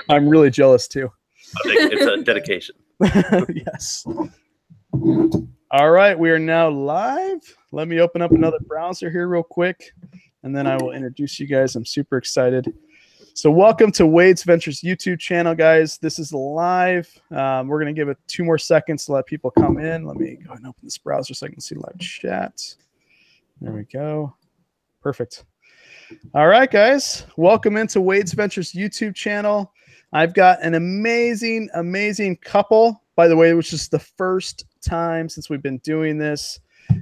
I'm really jealous too. It's a dedication. Yes. All right, we are now live. Let me open up another browser here real quick, and then I will introduce you guys. I'm super excited. So welcome to Wade's Ventures YouTube channel, guys. This is live. We're going to give it 2 more seconds to let people come in. Let me go ahead and open this browser so I can see live chat. There we go. Perfect. All right, guys. Welcome into Wade's Ventures YouTube channel. I've got an amazing, amazing couple, by the way, which is the first time since we've been doing this.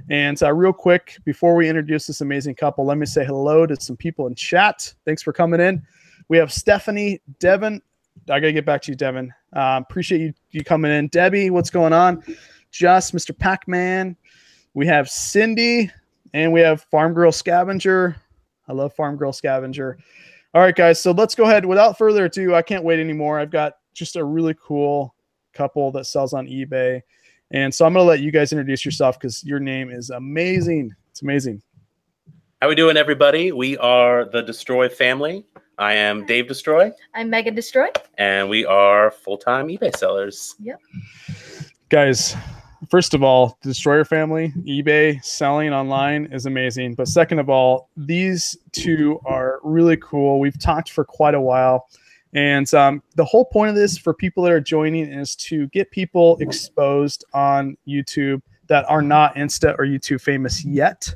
And real quick, before we introduce this amazing couple, let me say hello to some people in chat. Thanks for coming in. We have Stephanie, Devin. I got to get back to you, Devin. Appreciate you coming in. Debbie, what's going on? Just Mr. Pac-Man. We have Cindy, and we have Farm Girl Scavenger. I love Farm Girl Scavenger. All right, guys, so let's go ahead. Without further ado, I can't wait anymore. I've got just a really cool couple that sells on eBay. And so I'm going to let you guys introduce yourself because your name is amazing. It's amazing. How we doing, everybody? We are the Destroy family. I am Dave Destroy. I'm Megan Destroy. And we are full-time eBay sellers. Yep. Guys, first of all, the Destroyer family, eBay selling online is amazing. But second of all, these two are really cool. We've talked for quite a while. And the whole point of this for people that are joining is to get people exposed on YouTube that are not Insta or YouTube famous yet.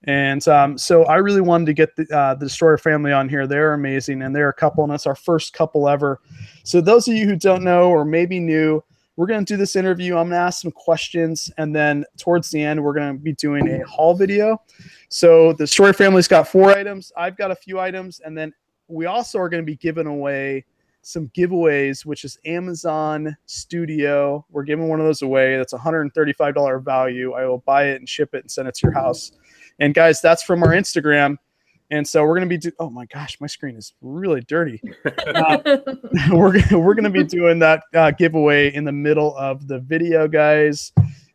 And so I really wanted to get the Destroyer family on here. They're amazing, and they're a couple, and it's our first couple ever. So those of you who don't know or maybe new, we're going to do this interview. I'm going to ask some questions, and then towards the end, we're going to be doing a haul video. So the Destroyer family's got 4 items. I've got a few items, and then we also are going to be giving away some giveaways, which is Amazon Studio. We're giving one of those away. That's $135 value. I will buy it and ship it and send it to your house. And guys, that's from our Instagram. And so we're going to be, oh my gosh, my screen is really dirty. We're going to be doing that giveaway in the middle of the video, guys.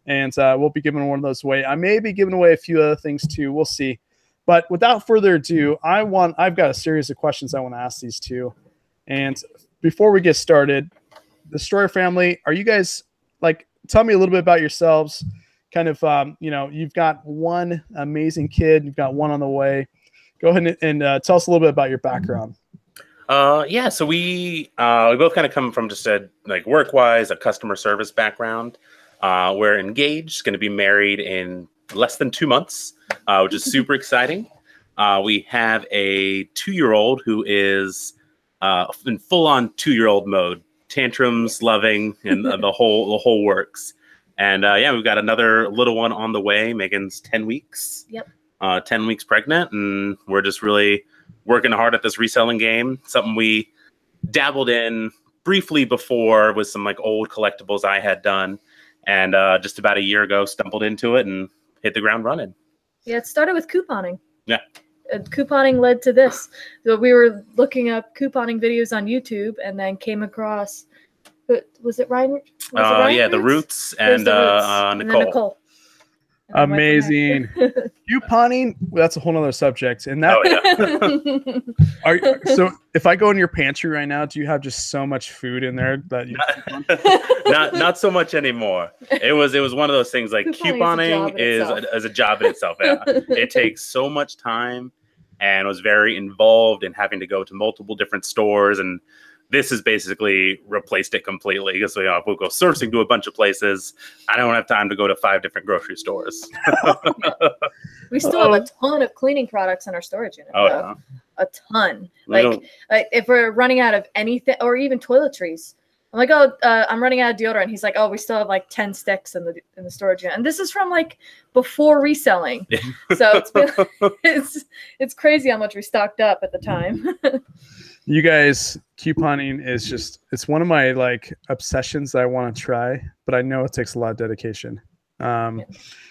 And we'll be giving one of those away. I may be giving away a few other things too. We'll see. But without further ado, I've got a series of questions I want to ask these two. And before we get started, the Destroyer family, are you guys, like, tell me a little bit about yourselves. Kind of, you know, you've got one amazing kid. You've got one on the way. Go ahead and tell us a little bit about your background. Yeah, so we both kind of come from just a work-wise, a customer service background. We're engaged, going to be married in less than 2 months, which is super exciting. We have a 2-year-old who is in full-on 2-year-old mode, tantrums, loving, and the whole works. And yeah, we've got another little one on the way. Megan's 10 weeks. Yep. 10 weeks pregnant, and we're just really working hard at this reselling game. Something we dabbled in briefly before with some old collectibles I had done, and just about a year ago stumbled into it and hit the ground running. Yeah, it started with couponing. Yeah. Couponing led to this. So we were looking up couponing videos on YouTube and then came across, was it Ryan? Yeah, the Roots and Nicole. Amazing. Couponing, that's a whole nother subject. And that, so if I go in your pantry right now, do you have just so much food in there that you not so much anymore. It was one of those things couponing is a job in itself. Yeah. It takes so much time and was very involved in having to go to multiple different stores, and this has basically replaced it completely because we'll go sourcing to a bunch of places. I don't have time to go to 5 different grocery stores. We still have a ton of cleaning products in our storage unit. Oh, yeah. A ton. If we're running out of anything, or even toiletries, I'm like, I'm running out of deodorant. He's like, oh, we still have 10 sticks in the storage unit. And this is from before reselling. So it's crazy how much we stocked up at the time. You guys, couponing is it's one of my obsessions that I want to try, but I know it takes a lot of dedication.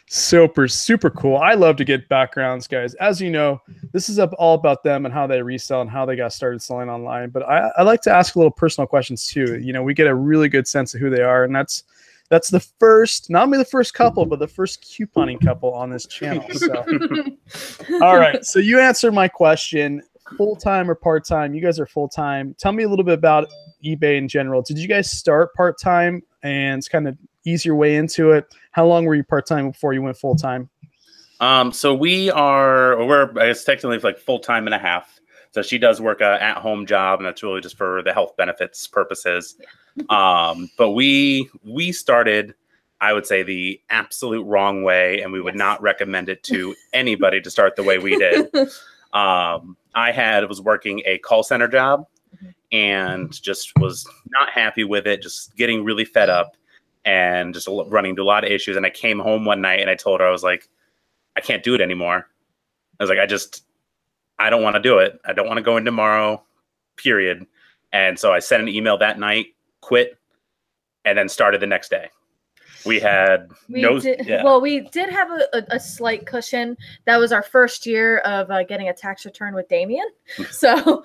Super cool. I love to get backgrounds, guys. As you know, this is all about them and how they resell and how they got started selling online. But I like to ask a little personal questions too. You know, we get a really good sense of who they are, and that's the first, not only the first couple, but the first couponing couple on this channel. So, all right. So you answered my question. full-time or part-time? You guys are full-time. Tell me a little bit about eBay in general. Did you guys start part-time and kind of ease your way into it? How long were you part-time before you went full-time? So we're I guess technically like full-time and a half. So she does work a at-home job, and that's really just for the health benefits purposes. But we started, I would say, the absolute wrong way, and we would not recommend it to anybody to start the way we did. I was working a call center job and just was not happy with it, just getting really fed up and just running into a lot of issues. And I came home one night and I told her, I was like, I can't do it anymore. I was like, I don't want to do it. I don't want to go in tomorrow, period. And so I sent an email that night, quit, and then started the next day. We did have a slight cushion. That was our first year of getting a tax return with Damien. So,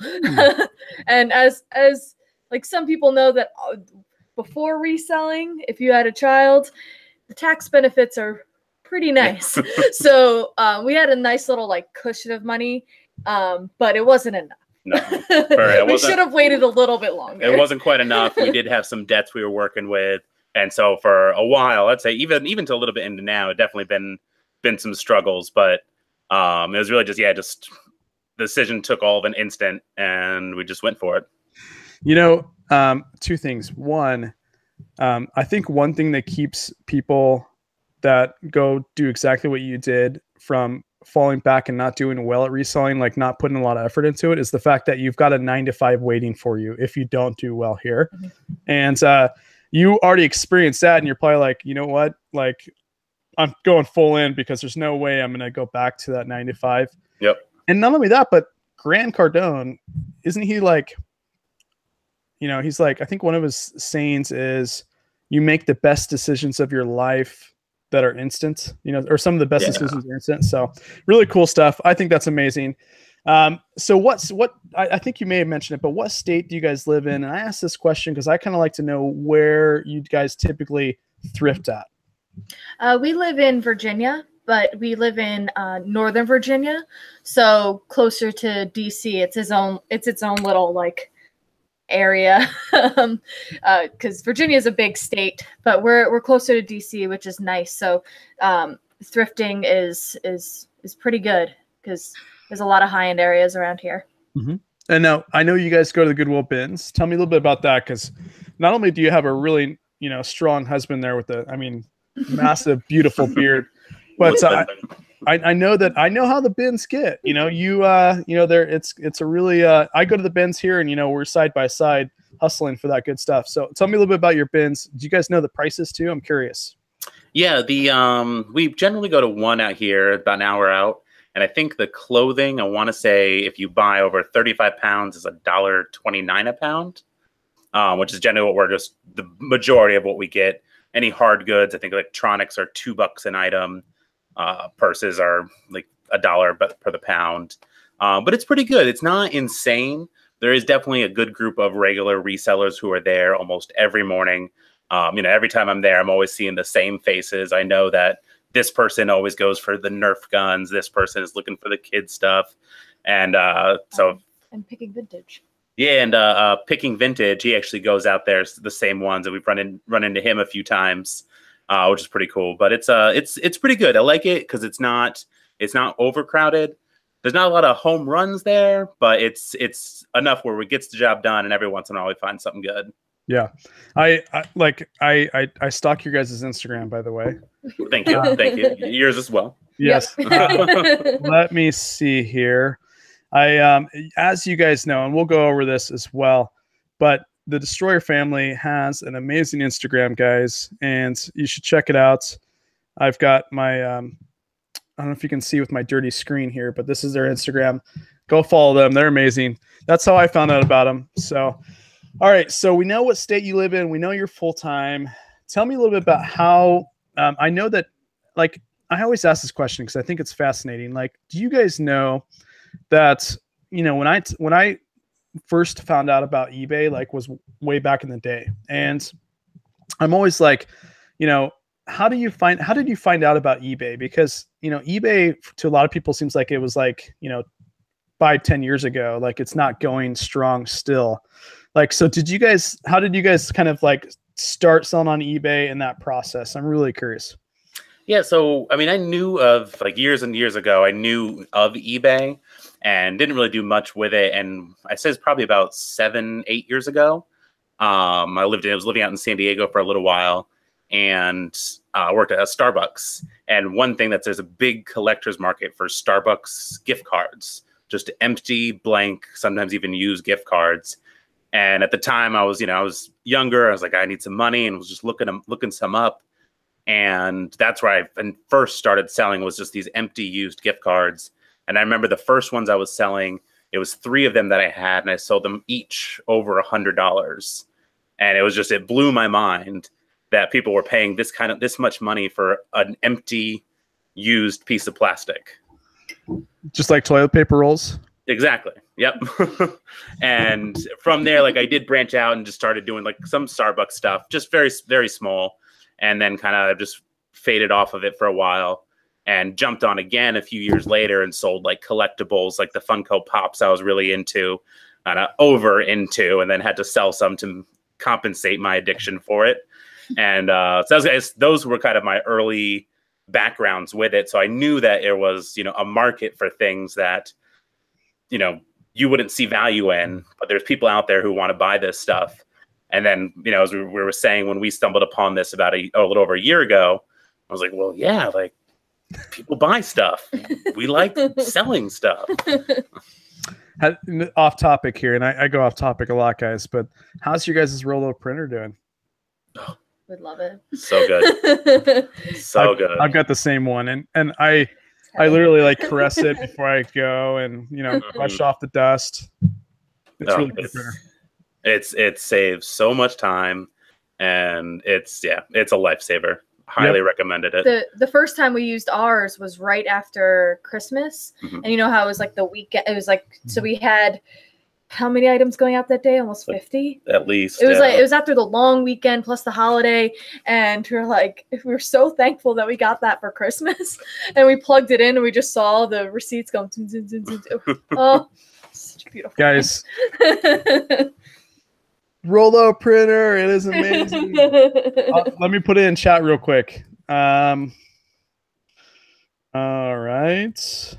and as like some people know that before reselling, if you had a child, the tax benefits are pretty nice. So we had a nice little like cushion of money, but it wasn't enough. No, we should have waited a little bit longer. It wasn't quite enough. We did have some debts we were working with. And so for a while, I'd say even to a little bit into now, it definitely been some struggles, but it was really just the decision took all of an instant and we just went for it. You know, two things. One, I think one thing that keeps people that go do exactly what you did from falling back and not doing well at reselling, like not putting a lot of effort into it, is the fact that you've got a 9-to-5 waiting for you if you don't do well here. And you already experienced that, and you're probably like, you know what? Like, I'm going full in because there's no way I'm going to go back to that 9-to-5. Yep. And not only that, but Grant Cardone, isn't he like, you know, he's like, I think one of his sayings is, you make the best decisions of your life that are instant, you know, or some of the best decisions are instant. So really cool stuff. I think that's amazing. So I think you may have mentioned it, but what state do you guys live in? And I asked this question because I kind of like to know where you guys typically thrift at. We live in Virginia, but we live in Northern Virginia, so closer to DC. It's its own little like area, because Virginia is a big state, but we're closer to DC, which is nice. So thrifting is pretty good because there's a lot of high-end areas around here. And now I know you guys go to the Goodwill bins. Tell me a little bit about that, because not only do you have a really, you know, strong husband there with massive, beautiful beard, but I know how the bins get. You know, it's a really I go to the bins here, and you know, we're side by side hustling for that good stuff. So tell me a little bit about your bins. Do you guys know the prices too? I'm curious. Yeah, we generally go to one out here, about an hour out. And I think the clothing, I want to say if you buy over 35 pounds is $1.29 a pound, which is generally the majority of what we get. Any hard goods, I think electronics are $2 an item. Purses are like $1 per the pound. But it's pretty good. It's not insane. There is definitely a good group of regular resellers who are there almost every morning. You know, every time I'm there, I'm always seeing the same faces. I know that this person always goes for the Nerf guns. This person is looking for the kid stuff. And and picking vintage. Yeah, and picking vintage, he actually goes out there, the same ones, and we've run into him a few times, which is pretty cool. But it's pretty good. I like it because it's not overcrowded. There's not a lot of home runs there, but it's enough where it gets the job done, and every once in a while we find something good. Yeah, I stalk your guys' Instagram, by the way. Thank you. Thank you. Yours as well. Yes. Let me see here. As you guys know, and we'll go over this as well, but the Destroyer family has an amazing Instagram, guys, and you should check it out. I've got my, I don't know if you can see with my dirty screen here, but this is their Instagram. Go follow them. They're amazing. That's how I found out about them. So, all right. So we know what state you live in. We know you're full-time. Tell me a little bit about how, I know that, like, I always ask this question because I think it's fascinating. Like, do you guys know that, you know, when I first found out about eBay, like, was way back in the day, and I'm always like, you know, how did you find out about eBay? Because, you know, eBay to a lot of people seems like it was like, you know, buy 10 years ago. Like it's not going strong still. Like, so how did you guys kind of like start selling on eBay in that process? I'm really curious. Yeah. So, I mean, I knew of like years and years ago, I knew of eBay and didn't really do much with it. And I said it's probably about 7, 8 years ago. I was living out in San Diego for a little while and worked at a Starbucks. And one thing there's a big collector's market for Starbucks gift cards, just empty, blank, sometimes even used gift cards. And at the time I was younger. I was like, I need some money, and was just looking some up. And that's where I first started selling, was just these empty used gift cards. And I remember the first ones I was selling, it was 3 of them that I had, and I sold them each over $100. And it blew my mind that people were paying this much money for an empty used piece of plastic. Just like toilet paper rolls? Exactly. Yep. And from there, like I did branch out and just started doing like some Starbucks stuff, just very, very small. And then kind of just faded off of it for a while and jumped on again a few years later and sold like collectibles, like the Funko Pops I was really into, over into, and then had to sell some to compensate my addiction for it. And so those were kind of my early backgrounds with it. So I knew that there was, a market for things that, you wouldn't see value in, but there's people out there who want to buy this stuff. And then, as we were saying, when we stumbled upon this about a little over a year ago, I was like, well, yeah, like people buy stuff. We like selling stuff. Off topic here, and I go off topic a lot, guys, but how's your guys' Rollo printer doing? Would love it. So good. So good. I've got the same one, and I literally like caress it before I go, and brush off the dust. It's really good printer. It saves so much time, and it's a lifesaver. Highly recommended it. The first time we used ours was right after Christmas, and you know how it was like the weekend. It was like, so we had how many items going out that day? Almost 50 at least. It was like, it was after the long weekend plus the holiday, and we were so thankful that we got that for Christmas. And we plugged it in, and we just saw the receipts going. Oh, such a beautiful guys. Rollo printer, it is amazing. Let me put it in chat real quick. All right. So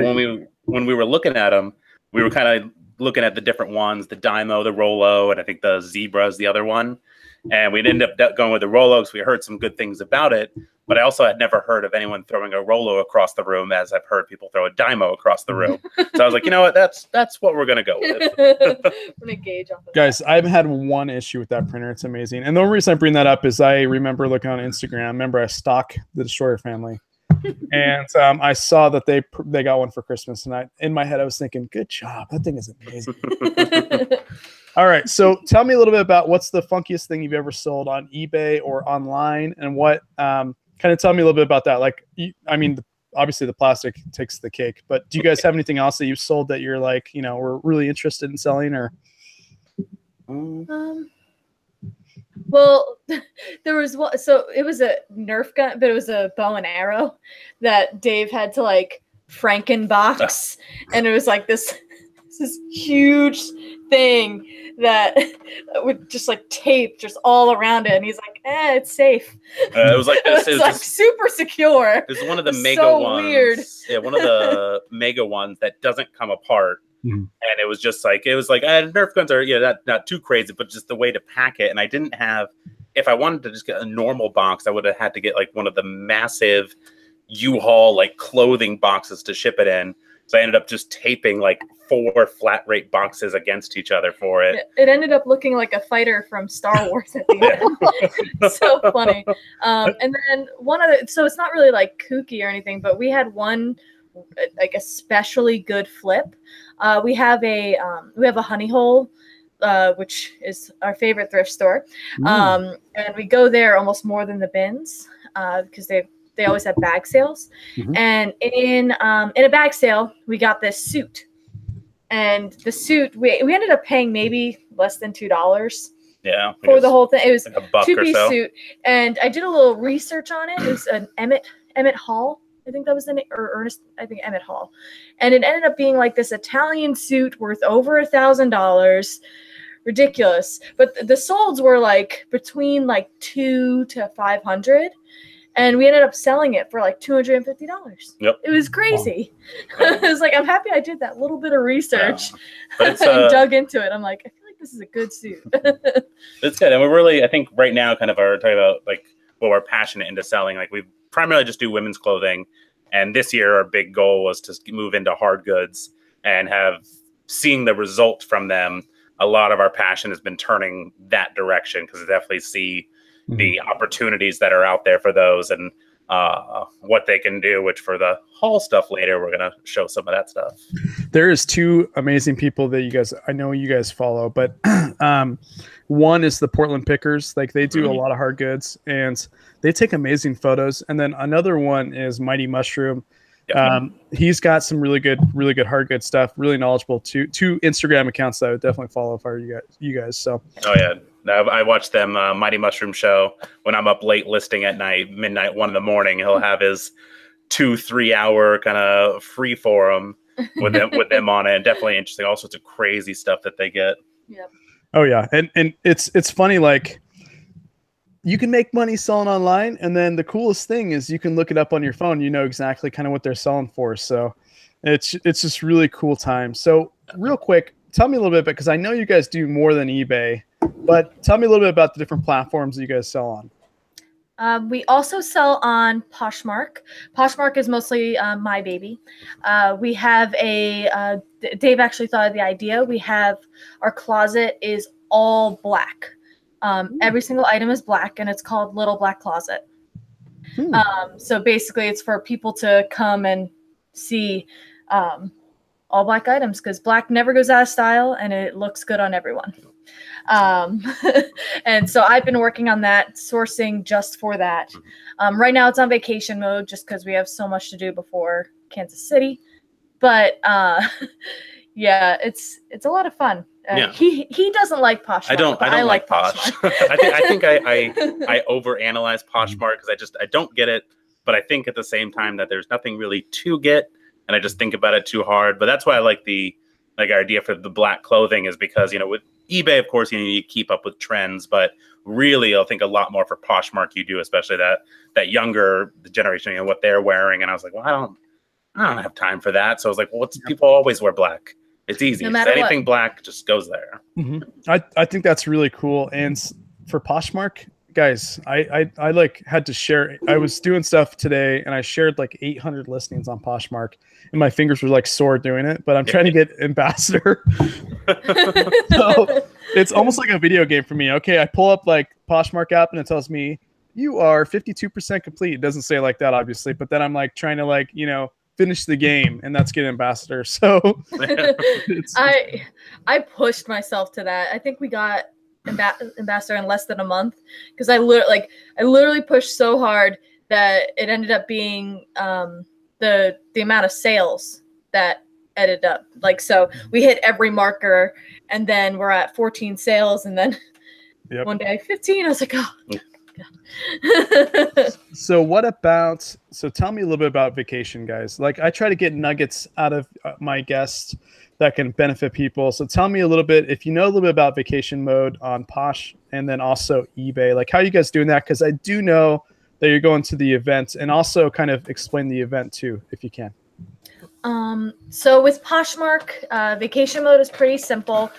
when we were looking at them, we were kind of looking at the different ones, the Dymo, the Rollo, and I think the Zebra is the other one. And we'd end up going with the Rollo because we heard some good things about it. But I also had never heard of anyone throwing a Rollo across the room, as I've heard people throw a Dymo across the room. So I was like, you know what? That's what we're gonna go with. We're gonna gauge off of guys, that. I've had one issue with that printer. It's amazing. And the only reason I bring that up is I remember looking on Instagram. Remember, I stalk the Destroyer family, and I saw that they got one for Christmas. And in my head, I was thinking, good job. That thing is amazing. All right, so tell me a little bit about what's the funkiest thing you've ever sold on eBay or online, and what kind of tell me a little bit about that. Like, I mean, obviously the plastic takes the cake, but do you guys have anything else that you've sold that you're like, we're really interested in selling? Or well, there was one. So it was a Nerf gun, but it was a bow and arrow that Dave had to like Frankenbox, and it was like this huge thing that would just like tape just all around it, and he's like, it's safe. It was like this. It was like super secure. It was one of the mega ones. Weird. Yeah, one of the mega ones that doesn't come apart. And it was just like, Nerf guns are not too crazy, but just the way to pack it. And I didn't have, if I wanted to just get a normal box, I would have had to get like one of the massive U-Haul like clothing boxes to ship it in. So I ended up just taping like 4 flat rate boxes against each other for it. It ended up looking like a fighter from Star Wars at the end. So funny. And then so it's not really like kooky or anything, but we had one like especially good flip. We have a honey hole, which is our favorite thrift store. And we go there almost more than the bins because they always have bag sales. And in a bag sale, we got this suit. And the suit, we ended up paying maybe less than $2 for the whole thing. It was like a 2-piece suit. And I did a little research on it. It was an Emmett Hall I think that was the name, or Ernest, I think Emmett Hall. And it ended up being like this Italian suit worth over $1,000. Ridiculous. But the solds were like between like $200 to $500. And we ended up selling it for like $250. Yep. It was crazy. Wow. It was like, I'm happy I did that little bit of research but it's, and dug into it. I'm like, I feel like this is a good suit. It's good. And we're really, I think right now kind of are talking about like what we're passionate into selling. Like we primarily just do women's clothing. And this year our big goal was to move into hard goods and have seeing the result from them. A lot of our passion has been turning that direction because I definitely see the opportunities that are out there for those and what they can do, which for the haul stuff later, we're going to show some of that stuff. There is two amazing people that I know you guys follow, but one is the Portland Pickers. Like they do a lot of hard goods and they take amazing photos. And then another one is Mighty Mushroom. Yep. He's got some really good hard good stuff, really knowledgeable. Two Instagram accounts that I would definitely follow if I were you guys. So. Oh yeah. I watch them Mighty Mushroom show when I'm up late listing at night, midnight, 1 a.m. He'll have his 2-3 hour kind of free forum with them on it. And definitely interesting. All sorts of crazy stuff that they get. Yeah. Oh yeah. And it's funny, like you can make money selling online. And then the coolest thing is you can look it up on your phone. You know exactly kind of what they're selling for. So it's just really cool time. So real quick, tell me a little bit, because I know you guys do more than eBay. But tell me a little bit about the different platforms that you guys sell on. We also sell on Poshmark. Poshmark is mostly my baby. We have Dave actually thought of the idea. We have our closet is all black. Every single item is black, and it's called Little Black Closet. So basically it's for people to come and see all black items because black never goes out of style and it looks good on everyone. And so I've been working on that, sourcing just for that. Right now it's on vacation mode just because we have so much to do before Kansas City. But yeah, it's a lot of fun. He doesn't like Poshmark. I don't like Posh. I think I overanalyze Poshmark because I don't get it, but I think at the same time that there's nothing really to get, and I just think about it too hard. But that's why I like our idea for the black clothing is because with eBay, of course, you keep up with trends, but really, I think a lot more for Poshmark you do, especially that younger generation, what they're wearing. And I was like, well, I don't have time for that. So I was like, well, people always wear black. It's easy. No matter anything what. Black just goes there. I think that's really cool. And for Poshmark, guys, I had to share. I was doing stuff today and I shared like 800 listings on Poshmark and my fingers were like sore doing it, but I'm trying to get ambassador. So it's almost like a video game for me. Okay, I pull up like Poshmark app and it tells me you are 52% complete. It doesn't say it like that, obviously, but then I'm like trying to finish the game, and that's get ambassador. So I pushed myself to that. I think we got ambassador in less than a month because I literally pushed so hard that it ended up being the amount of sales that ended up so we hit every marker, and then we're at 14 sales, and then one day 15. I was like, oh. So tell me a little bit about vacation, guys. Like I try to get nuggets out of my guests that can benefit people. So tell me a little bit, if you know a little bit about vacation mode on Posh and then also eBay, like how are you guys doing that? Because I do know that you're going to the event, and also kind of explain the event too, if you can. So with Poshmark, vacation mode is pretty simple.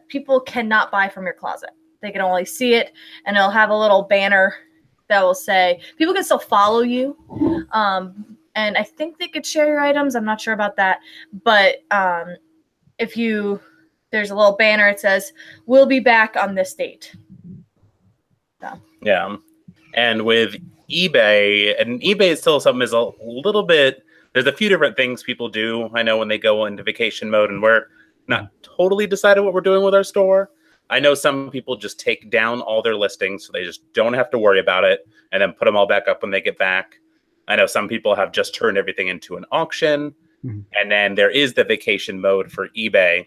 People cannot buy from your closet. They can only see it, and it'll have a little banner that will say, people can still follow you. And I think they could share your items. I'm not sure about that. But there's a little banner, it says, we'll be back on this date. So. Yeah. And with eBay, and eBay is still something is a little bit, there's a few different things people do. I know when they go into vacation mode, and we're not totally decided what we're doing with our store. I know some people just take down all their listings so they just don't have to worry about it and then put them all back up when they get back. I know some people have just turned everything into an auction. And then there is the vacation mode for eBay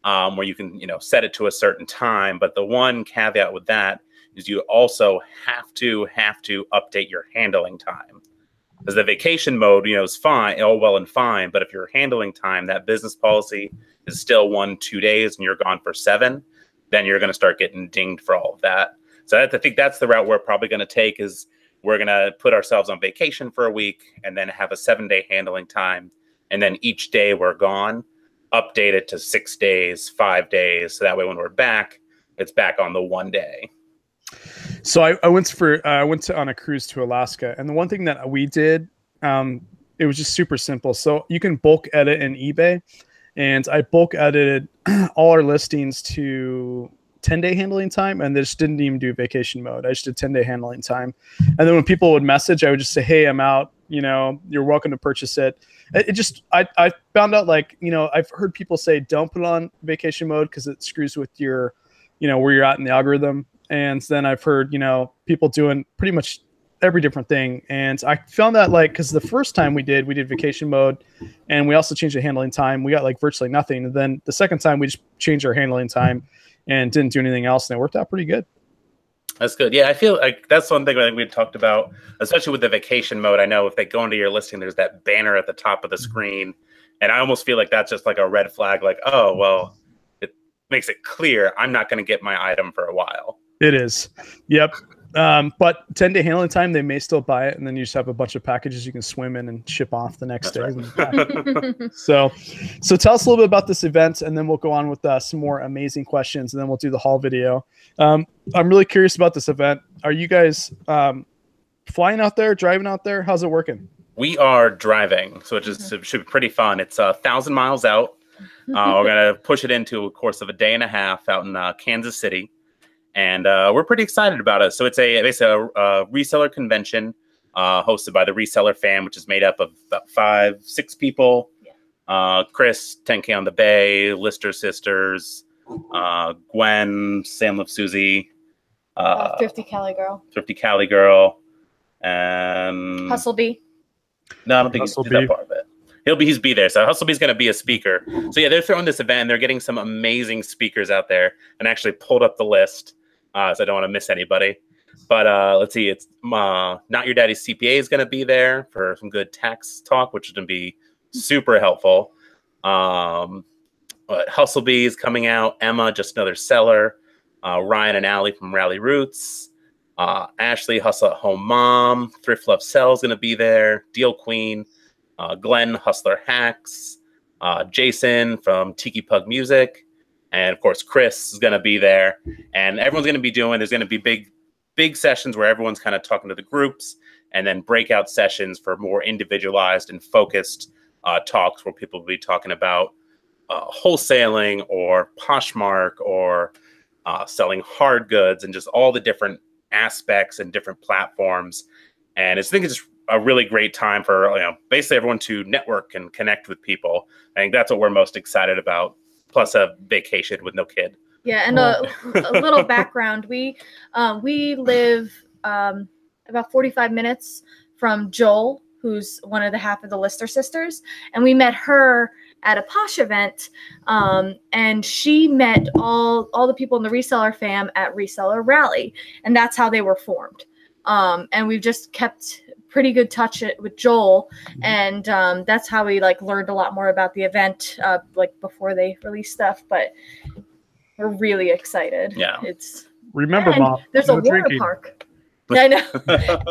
where you can, set it to a certain time. But the one caveat with that is you also have to update your handling time. Because the vacation mode, is fine, all well and fine. But if you're handling time, that business policy is still 1-2 days and you're gone for 7, then you're going to start getting dinged for all of that. So I think that's the route we're probably going to take, is we're going to put ourselves on vacation for a week and then have a 7-day handling time. And then each day we're gone, update it to 6 days, 5 days. So that way when we're back, it's back on the 1 day. So I went on a cruise to Alaska, and the one thing that we did, it was just super simple. So you can bulk edit in eBay, and I bulk edited all our listings to 10-day handling time, and they just didn't even do vacation mode. I just did 10-day handling time. And then when people would message, I would just say, hey, I'm out, you're welcome to purchase it. I found out, like, I've heard people say don't put it on vacation mode because it screws with your, where you're at in the algorithm. And then I've heard, people doing pretty much every different thing. And I found that, like, because the first time we did vacation mode, and we also changed the handling time. We got like virtually nothing. And then the second time we just changed our handling time and didn't do anything else, and it worked out pretty good. That's good. Yeah, I feel like that's one thing I think we talked about, especially with the vacation mode. I know if they go into your listing, there's that banner at the top of the screen. And I almost feel like that's just like a red flag, like, oh, well, it makes it clear I'm not going to get my item for a while. It is. Yep. But 10-day handling time, they may still buy it, and then you just have a bunch of packages you can swim in and ship off the next day. Right. So tell us a little bit about this event, and then we'll go on with some more amazing questions, and then we'll do the haul video. I'm really curious about this event. Are you guys flying out there, driving out there? How's it working? We are driving, so it should be pretty fun. It's 1,000 miles out. We're going to push it into a course of a day and a half out in Kansas City. And we're pretty excited about it. So it's basically a reseller convention hosted by the Reseller fam, which is made up of about 5-6 people. Yeah. Chris, 10K on the Bay, Lister Sisters, Gwen, Sam Love Susie, 50 Cali Girl. 50 Cali Girl, and Hustle B. No, I don't think he's that part of it. He's be there. So Hustlebee's going to be a speaker. So yeah, they're throwing this event, and they're getting some amazing speakers out there, and actually pulled up the list. So I don't want to miss anybody. But let's see. It's Not Your Daddy's CPA is going to be there for some good tax talk, which is going to be super helpful. Hustlebee is coming out. Emma, just another seller. Ryan and Allie from Rally Roots. Ashley, Hustle at Home Mom. Thrift Love Sell is going to be there. Deal Queen. Glenn, Hustler Hacks. Jason from Tiki Pug Music. And of course, Chris is going to be there, and everyone's going to be there's going to be big sessions where everyone's kind of talking to the groups, and then breakout sessions for more individualized and focused talks where people will be talking about wholesaling or Poshmark or selling hard goods and just all the different aspects and different platforms. And I think it's just a really great time for basically everyone to network and connect with people. I think that's what we're most excited about. Plus a vacation with no kid. Yeah, and a little background. We live about 45 minutes from Joel, who's one of the half of the Lister sisters, and we met her at a Posh event, and she met all the people in the Reseller fam at Reseller Rally, and that's how they were formed. And we've just kept pretty good touch with Joel, and that's how we learned a lot more about the event before they released stuff. But we're really excited. Yeah, remember, Mom, there's a water park. I know.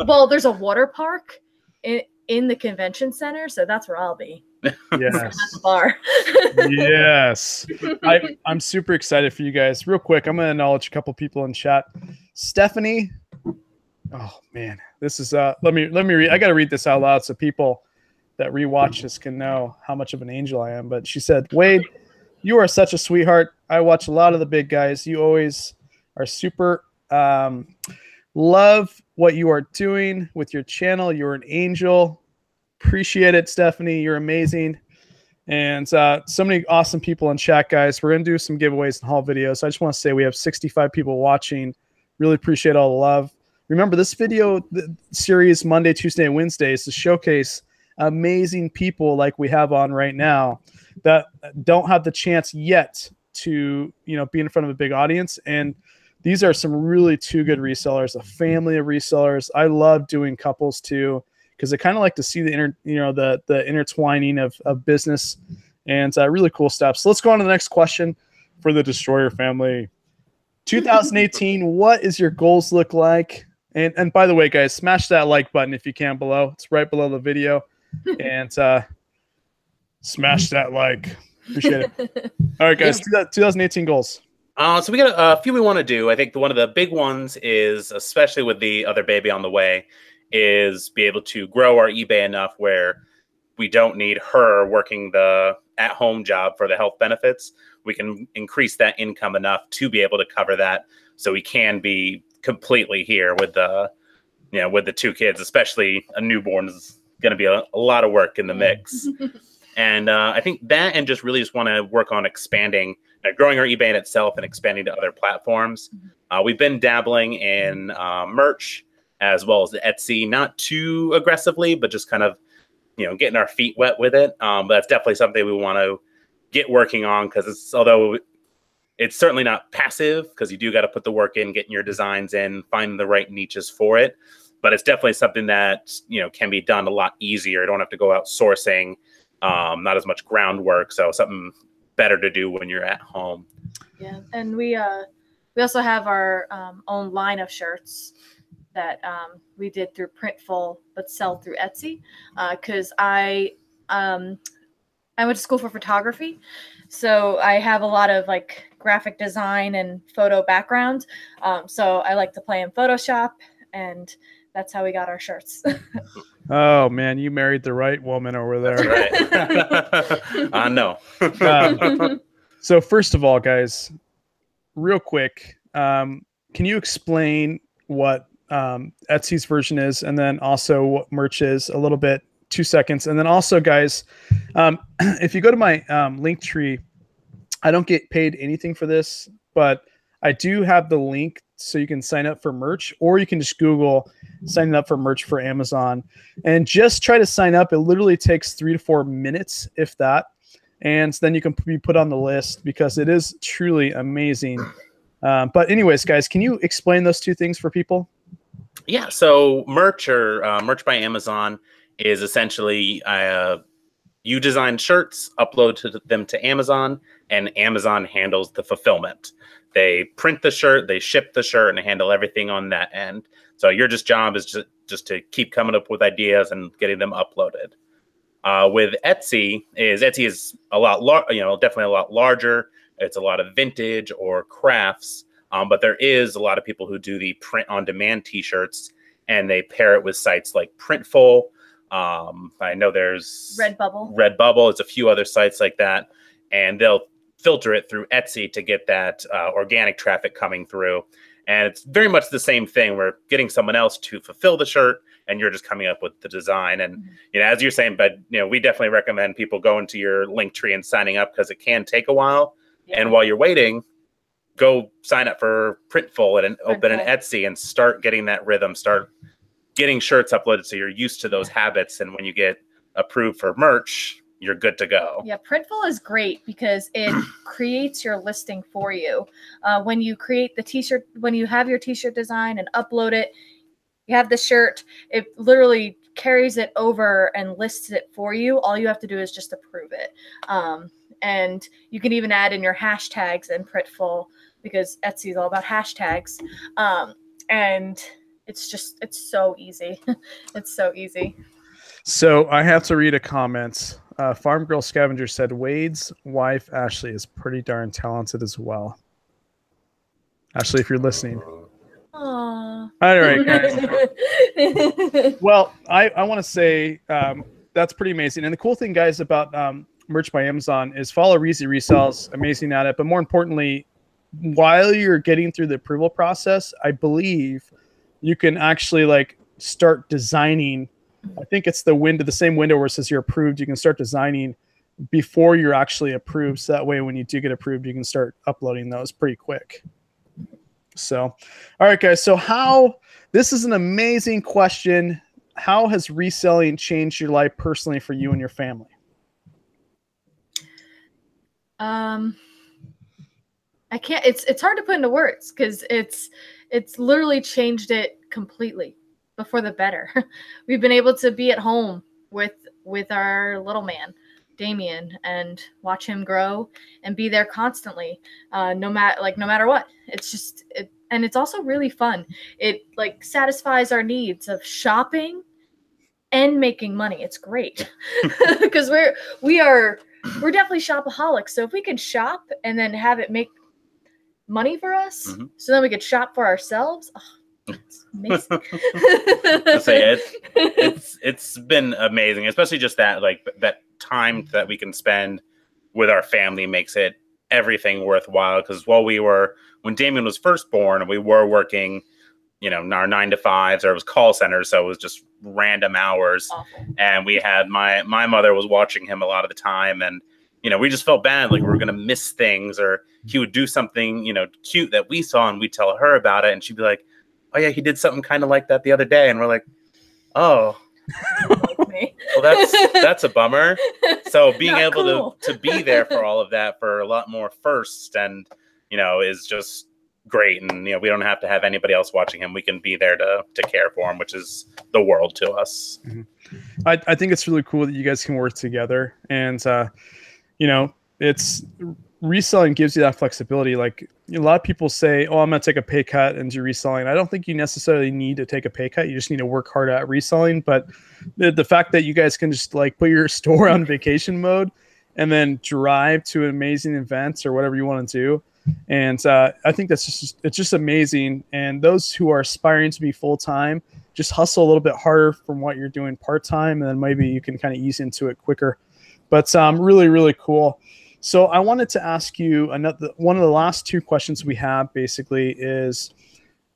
Well, there's a water park in the convention center, so that's where I'll be. Yes. At the bar. Yes. I'm super excited for you guys. Real quick, I'm going to acknowledge a couple people in chat. Stephanie. Oh man, this is let me read. I got to read this out loud so people that rewatch this can know how much of an angel I am. But she said, "Wade, you are such a sweetheart. I watch a lot of the big guys. You always are super. Love what you are doing with your channel. You're an angel. Appreciate it, Stephanie. You're amazing." And so many awesome people in chat, guys. We're gonna do some giveaways and haul videos. I just want to say we have 65 people watching. Really appreciate all the love. Remember, this video series Monday, Tuesday, and Wednesday is to showcase amazing people like we have on right now that don't have the chance yet to be in front of a big audience. And these are some really two good resellers, a family of resellers. I love doing couples too, because I kind of like to see the intertwining of business and really cool stuff. So let's go on to the next question for the Destroyer family. 2018, what is your goals look like? And by the way, guys, smash that like button if you can below. It's right below the video. And smash that like. Appreciate it. All right, guys, 2018 goals. So we got a few we want to do. I think one of the big ones is, especially with the other baby on the way, is be able to grow our eBay enough where we don't need her working the at-home job for the health benefits. We can increase that income enough to be able to cover that, so we can be completely here with the, with the 2 kids. Especially a newborn is going to be a lot of work in the mix. And I think that, and just really just want to work on expanding, growing our eBay in itself and expanding to other platforms. We've been dabbling in merch as well as the Etsy, not too aggressively, but just kind of, getting our feet wet with it. But that's definitely something we want to get working on, because although it's certainly not passive, because you do got to put the work in, getting your designs in, finding the right niches for it. But it's definitely something that, can be done a lot easier. You don't have to go out sourcing, not as much groundwork. So something better to do when you're at home. Yeah. And we also have our own line of shirts that we did through Printful, but sell through Etsy. Cause I went to school for photography. So I have a lot of like graphic design and photo background. So I like to play in Photoshop, and that's how we got our shirts. Oh man, you married the right woman over there. That's right. I know. So first of all, guys, real quick, can you explain what Etsy's version is, and then also what merch is a little bit? 2 seconds. And then also, guys, if you go to my link tree, I don't get paid anything for this, but I do have the link so you can sign up for merch, or you can just Google signing up for merch for Amazon and just try to sign up. It literally takes 3 to 4 minutes, if that. And then you can be put on the list, because it is truly amazing. But anyways, guys, can you explain those 2 things for people? Yeah. So merch, or merch by Amazon, is essentially you design shirts, upload them to Amazon, and Amazon handles the fulfillment. They print the shirt, they ship the shirt, and they handle everything on that end. So your job is just to keep coming up with ideas and getting them uploaded. With Etsy is a lot, definitely a lot larger. It's a lot of vintage or crafts, but there is a lot of people who do the print-on-demand T-shirts, and they pair it with sites like Printful. I know there's Redbubble. It's a few other sites like that, and they'll filter it through Etsy to get that organic traffic coming through. And it's very much the same thing. We're getting someone else to fulfill the shirt, and you're just coming up with the design. And as you're saying, but we definitely recommend people going to your link tree and signing up, because it can take a while. Yeah. And while you're waiting, go sign up for Printful and open an Etsy and start getting that rhythm. Start getting shirts uploaded so you're used to those habits. And when you get approved for merch, you're good to go. Yeah, Printful is great because it creates your listing for you. When you create the T-shirt, when you have your T-shirt design and upload it, you have the shirt, it literally carries it over and lists it for you. All you have to do is just approve it. And you can even add in your hashtags in Printful, because Etsy is all about hashtags. And it's so easy. It's so easy. So I have to read a comment. Farm Girl Scavenger said Wade's wife Ashley is pretty darn talented as well. Ashley, if you're listening. Aww. All right, guys. Well, I want to say that's pretty amazing. And the cool thing, guys, about merch by Amazon is follow Reezy Resells, amazing at it. But more importantly, while you're getting through the approval process, I believe you can actually start designing. I think it's the same window where it says you're approved. You can start designing before you're actually approved. So that way, when you do get approved, you can start uploading those pretty quick. So, all right, guys. So this is an amazing question. How has reselling changed your life personally for you and your family? I can't, it's hard to put into words, because it's literally changed it completely. before the better. We've been able to be at home with our little man, Damien, and watch him grow and be there constantly, no matter what. It's just and it's also really fun. It like satisfies our needs of shopping and making money. It's great because we're definitely shopaholics. So if we can shop and then have it make money for us, so then we could shop for ourselves. Oh, it's amazing. It's been amazing, especially just that that time that we can spend with our family makes it everything worthwhile. Because when Damien was first born, we were working, our 9-to-5s, or it was call centers, so it was just random hours. Awful. And we had my mother was watching him a lot of the time, and we just felt bad, like we were gonna miss things, or he would do something cute that we saw, and we'd tell her about it, and she'd be like, "Oh yeah, he did something kind of like that the other day," and we're like, "Oh." Well, that's a bummer. So being able to be there for all of that for a lot more first, and is just great. And we don't have to have anybody else watching him. We can be there to care for him, which is the world to us. Mm-hmm. I think it's really cool that you guys can work together, and it's reselling gives you that flexibility. Like a lot of people say, "Oh, I'm going to take a pay cut and do reselling." I don't think you necessarily need to take a pay cut. You just need to work hard at reselling. But the fact that you guys can just like put your store on vacation mode and then drive to amazing events or whatever you want to do. And I think it's just amazing. And those who are aspiring to be full-time, just hustle a little bit harder from what you're doing part-time, and then maybe you can kind of ease into it quicker. But really, really cool. So I wanted to ask you one of the last two questions we have basically is,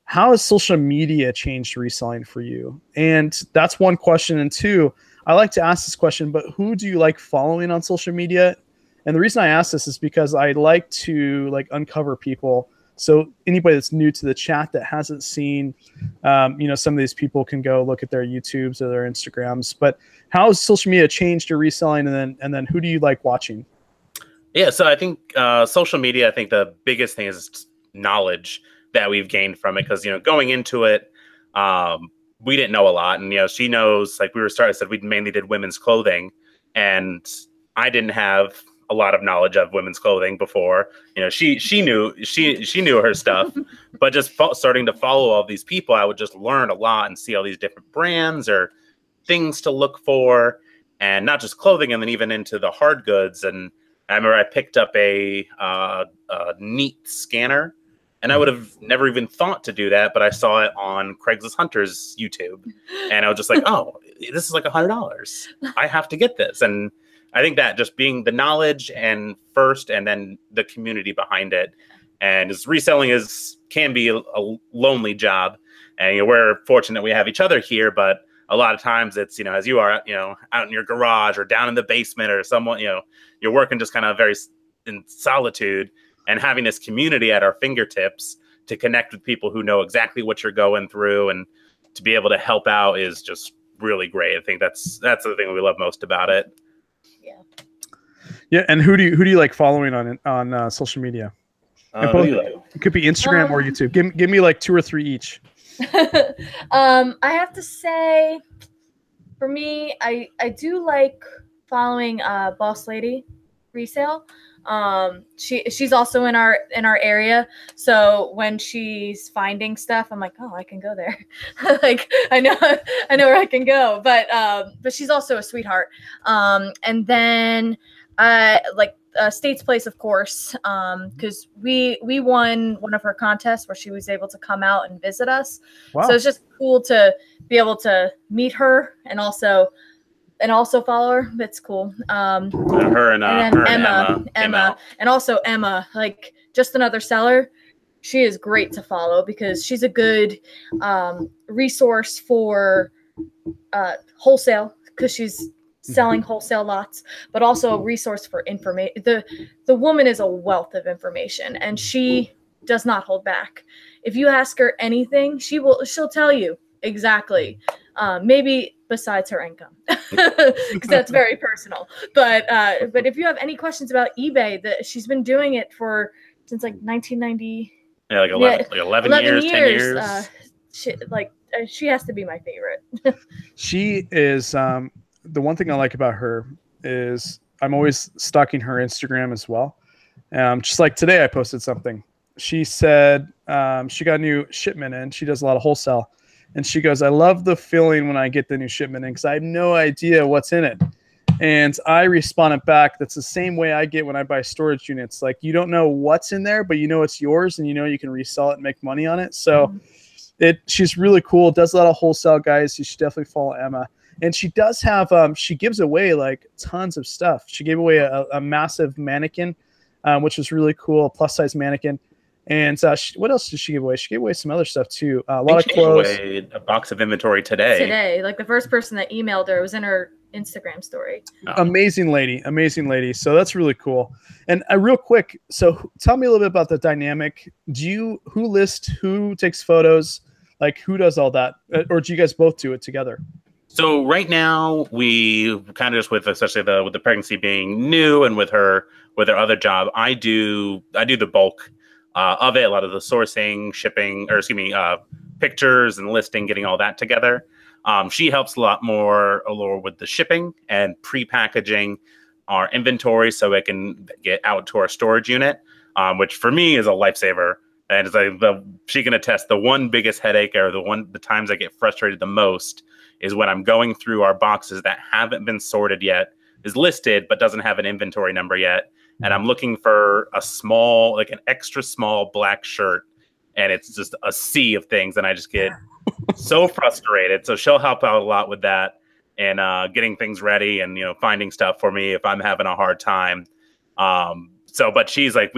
how has social media changed reselling for you? And that's one question. And two, I like to ask this question, but who do you like following on social media? And the reason I ask this is because I like to uncover people. So anybody that's new to the chat that hasn't seen, some of these people can go look at their YouTubes or their Instagrams. But how has social media changed your reselling? And then who do you like watching? Yeah, so I think social media, I think the biggest thing is knowledge that we've gained from it. Because, going into it, we didn't know a lot. And, she knows, like I said, we mainly did women's clothing. And I didn't have a lot of knowledge of women's clothing before. She knew her stuff. But just starting to follow all these people, I would just learn a lot and see all these different brands or things to look for. And not just clothing, and then even into the hard goods. And I remember I picked up a neat scanner, and I would have never even thought to do that, but I saw it on Craigslist Hunter's YouTube, and I was just like, "Oh, this is like $100. I have to get this." And I think that just being the knowledge and then the community behind it, and reselling can be a lonely job, and we're fortunate we have each other here, but a lot of times it's, as you are, out in your garage or down in the basement or someone, you're working just kind of very in solitude, and having this community at our fingertips to connect with people who know exactly what you're going through and to be able to help out is just really great. I think that's the thing we love most about it. Yeah. Yeah. And who do you like following on social media? It could be Instagram or YouTube. Give me like 2 or 3 each. I have to say, for me, I do like following Boss Lady Resale. She's also in our area, so when she's finding stuff, I'm like, oh, I can go there. Like I know where I can go. But she's also a sweetheart. And then State's Place, of course, because we won one of her contests where she was able to come out and visit us. Wow. So it's just cool to be able to meet her and also follow her. It's cool. Her and Emma, and also Emma, like just another seller. She is great to follow because she's a good resource for wholesale, because she's selling wholesale lots, but also a resource for information. The woman is a wealth of information, and she does not hold back. If you ask her anything, she'll tell you exactly. Maybe besides her income, because that's very personal. But if you have any questions about eBay, she's been doing it since like 1990. Yeah, 11 years, 10 years. she has to be my favorite. She is the one thing I like about her is I'm always stalking her Instagram as well. Just like today, I posted something. She said she got a new shipment in. She does a lot of wholesale. And she goes, I love the feeling when I get the new shipment in because I have no idea what's in it. And I responded back, that's the same way I get when I buy storage units. Like, you don't know what's in there, but you know it's yours and you know you can resell it and make money on it. So she's really cool, does a lot of wholesale, guys. You should definitely follow Emma. And she does have, she gives away like tons of stuff. She gave away a massive mannequin, which was really cool, a plus size mannequin. And what else did she give away? She gave away some other stuff too. A lot of clothes. She gave away a box of inventory today. Today, like the first person that emailed her was in her Instagram story. Amazing lady, amazing lady. So that's really cool. And real quick, so tell me a little bit about the dynamic. Who lists, who takes photos, like who does all that, or do you guys both do it together? So right now we kind of just especially with the pregnancy being new and with her other job, I do the bulk of it, a lot of the sourcing, shipping, or pictures and listing, getting all that together. She helps a lot more with the shipping and pre-packaging our inventory so it can get out to our storage unit, which for me is a lifesaver. And it's like she can attest the one biggest headache or the times I get frustrated the most is when I'm going through our boxes that haven't been sorted yet, is listed, but doesn't have an inventory number yet. And I'm looking for an extra small black shirt. And it's just a sea of things. And I just get so frustrated. So she'll help out a lot with that and getting things ready and, finding stuff for me if I'm having a hard time. But she's like,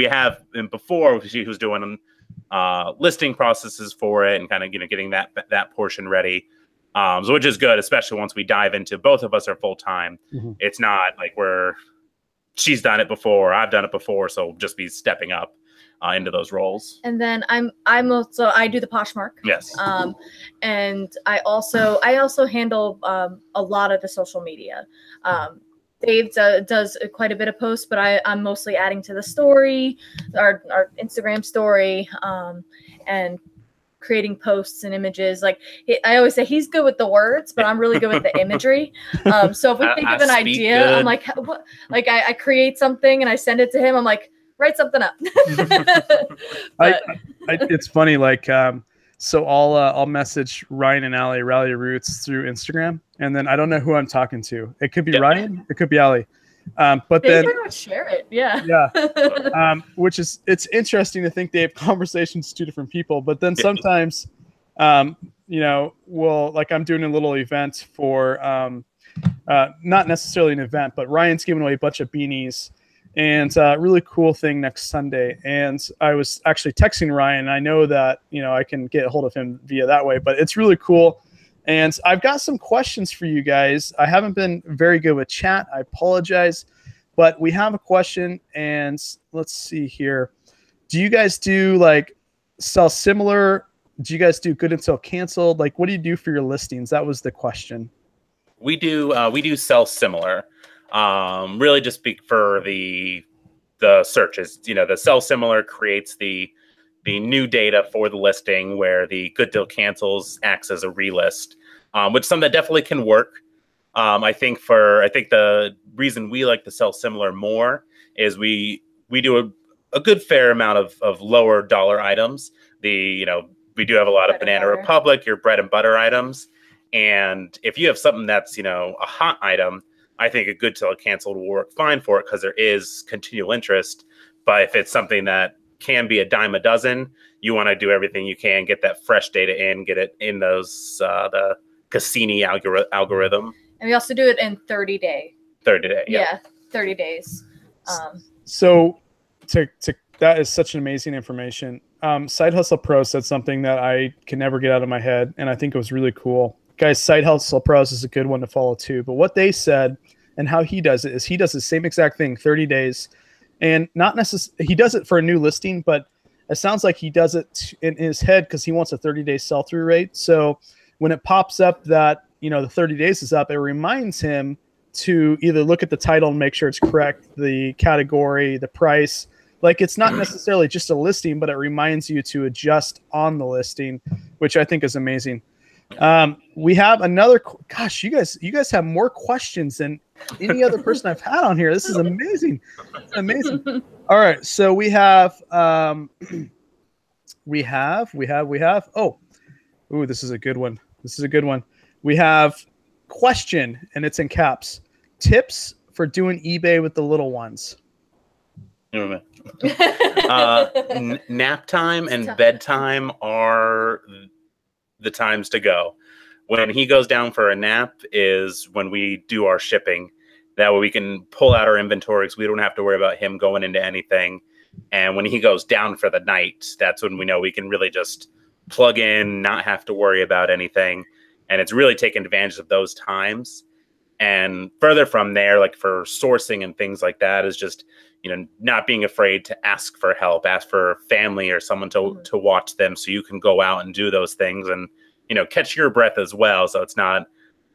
before she was doing listing processes for it and kind of, getting that portion ready. So which is good, especially once we dive into both of us are full time. Mm-hmm. It's not like she's done it before, I've done it before, so just be stepping up into those roles. And then I do the Poshmark. Yes. And I also handle a lot of the social media. Dave does quite a bit of posts, but I'm mostly adding to the story, our Instagram story, and creating posts and images. Like I always say, he's good with the words, but I'm really good with the imagery. So if we think of an idea, good. I'm like, what? Like I create something and I send it to him. I'm like, write something up. It's funny. Like, so I'll message Ryan and Allie, Rally Roots, through Instagram, and then I don't know who I'm talking to. It could be Ryan, it could be Allie. But then share it. Yeah. Yeah. It's interesting to think they have conversations to two different people, but then sometimes, I'm doing a little event for, not necessarily an event, but Ryan's giving away a bunch of beanies and really cool thing next Sunday. And I was actually texting Ryan. I know that, I can get a hold of him via that way, but it's really cool. And I've got some questions for you guys. I haven't been very good with chat. I apologize, but we have a question, and let's see here. Do you guys do sell similar? Do you guys do good until canceled? Like, what do you do for your listings? That was the question. We do sell similar. Really just speak for the searches. The sell similar creates the new data for the listing where the good till cancels acts as a relist, which is something that definitely can work. I think the reason we like to sell similar more is we do a good fair amount of lower dollar items. We do have a lot of Banana Republic, your bread and butter items. And if you have something that's, a hot item, I think a good till canceled will work fine for it because there is continual interest. But if it's something that can be a dime a dozen, you want to do everything you can, get that fresh data in, get it in those the Cassini algorithm. And we also do it in 30 day. 30 day. Yeah, 30 days. So that is such an amazing information. Side Hustle Pro said something that I can never get out of my head, and I think it was really cool. Guys, Side Hustle Pros is a good one to follow too. But what they said and how he does it is he does the same exact thing, 30 days. And not necessarily, he does it for a new listing, but it sounds like he does it in his head because he wants a 30-day sell-through rate. So when it pops up that, the 30 days is up, it reminds him to either look at the title and make sure it's correct, the category, the price. Like, it's not necessarily just a listing, but it reminds you to adjust on the listing, which I think is amazing. We have another. Gosh, you guys have more questions than any other person I've had on here. This is amazing. It's amazing. All right, so we have. We have. Oh, ooh, this is a good one. We have question, and it's in caps. Tips for doing eBay with the little ones. Nap time and bedtime are the times to go. When he goes down for a nap is when we do our shipping. That way we can pull out our inventory so we don't have to worry about him going into anything. And when he goes down for the night, that's when we know we can really just plug in, not have to worry about anything. And it's really taking advantage of those times. And further from there, like for sourcing and things like that, is just, not being afraid to ask for help, ask for family or someone to watch them so you can go out and do those things and, catch your breath as well. So it's not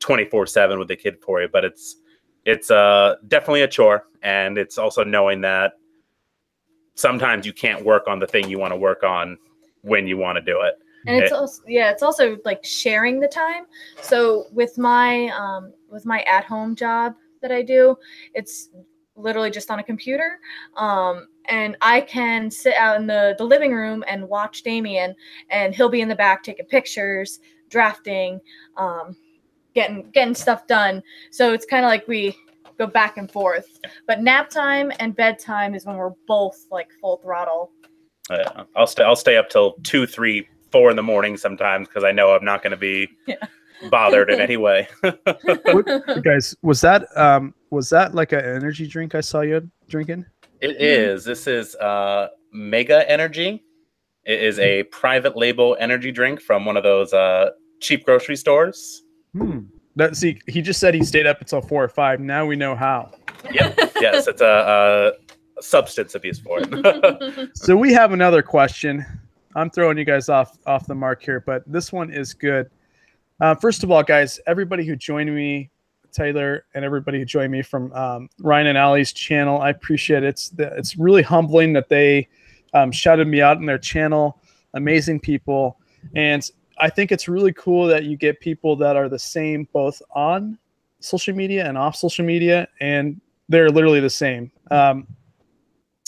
24/7 with the kid for you, but it's definitely a chore. And it's also knowing that sometimes you can't work on the thing you want to work on when you want to do it. And it's also like sharing the time. So with my at-home job that I do, it's literally just on a computer. And I can sit out in the living room and watch Damien, and he'll be in the back taking pictures, drafting, getting stuff done. So it's kind of like we go back and forth. But nap time and bedtime is when we're both like full throttle. I'll stay up till 2, 3, 4 in the morning sometimes because I know I'm not going to be bothered in any way. Guys, was that like an energy drink I saw you drinking? It is. This is Mega Energy. It is a private label energy drink from one of those cheap grocery stores. See, he just said he stayed up until 4 or 5. Now we know how. Yep. Yes, it's a substance abuse for it. So we have another question. I'm throwing you guys off the mark here, but this one is good. First of all, guys, everybody who joined me, Taylor, and everybody who joined me from Ryan and Allie's channel, I appreciate it. It's really humbling that they shouted me out in their channel. Amazing people. And I think it's really cool that you get people that are the same both on social media and off social media, and they're literally the same. I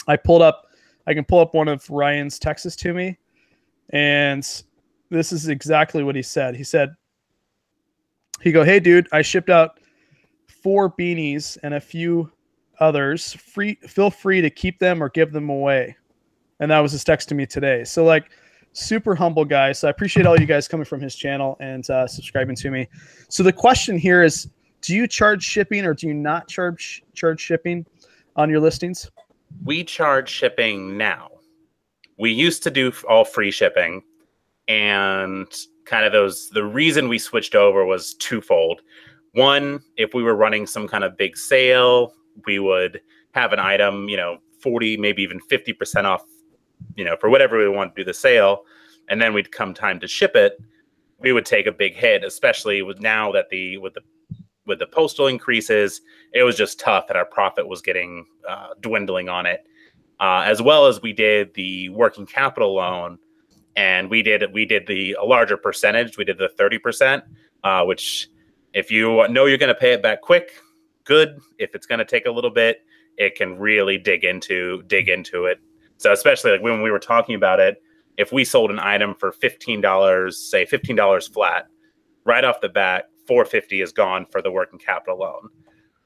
can pull up one of Ryan's texts to me, and this is exactly what he said. He go, "Hey dude, I shipped out 4 beanies and a few others. Feel free to keep them or give them away." And that was his text to me today. So like, super humble guy. So I appreciate all you guys coming from his channel and subscribing to me. So the question here is, do you charge shipping or do you not charge shipping on your listings? We charge shipping now. We used to do all free shipping, and kind of the reason we switched over was twofold. One, if we were running some kind of big sale, we would have an item, 40, maybe even 50% off, for whatever we want to do the sale. And then we'd come time to ship it, we would take a big hit, especially with now that with the postal increases, it was just tough and our profit was getting dwindling on it. As well as we did the working capital loan, and we did a larger percentage. We did the 30%, which if you know you're going to pay it back quick, good. If it's going to take a little bit, it can really dig into it. So especially like when we were talking about it, if we sold an item for $15, say $15 flat, right off the bat, $4.50 is gone for the working capital loan.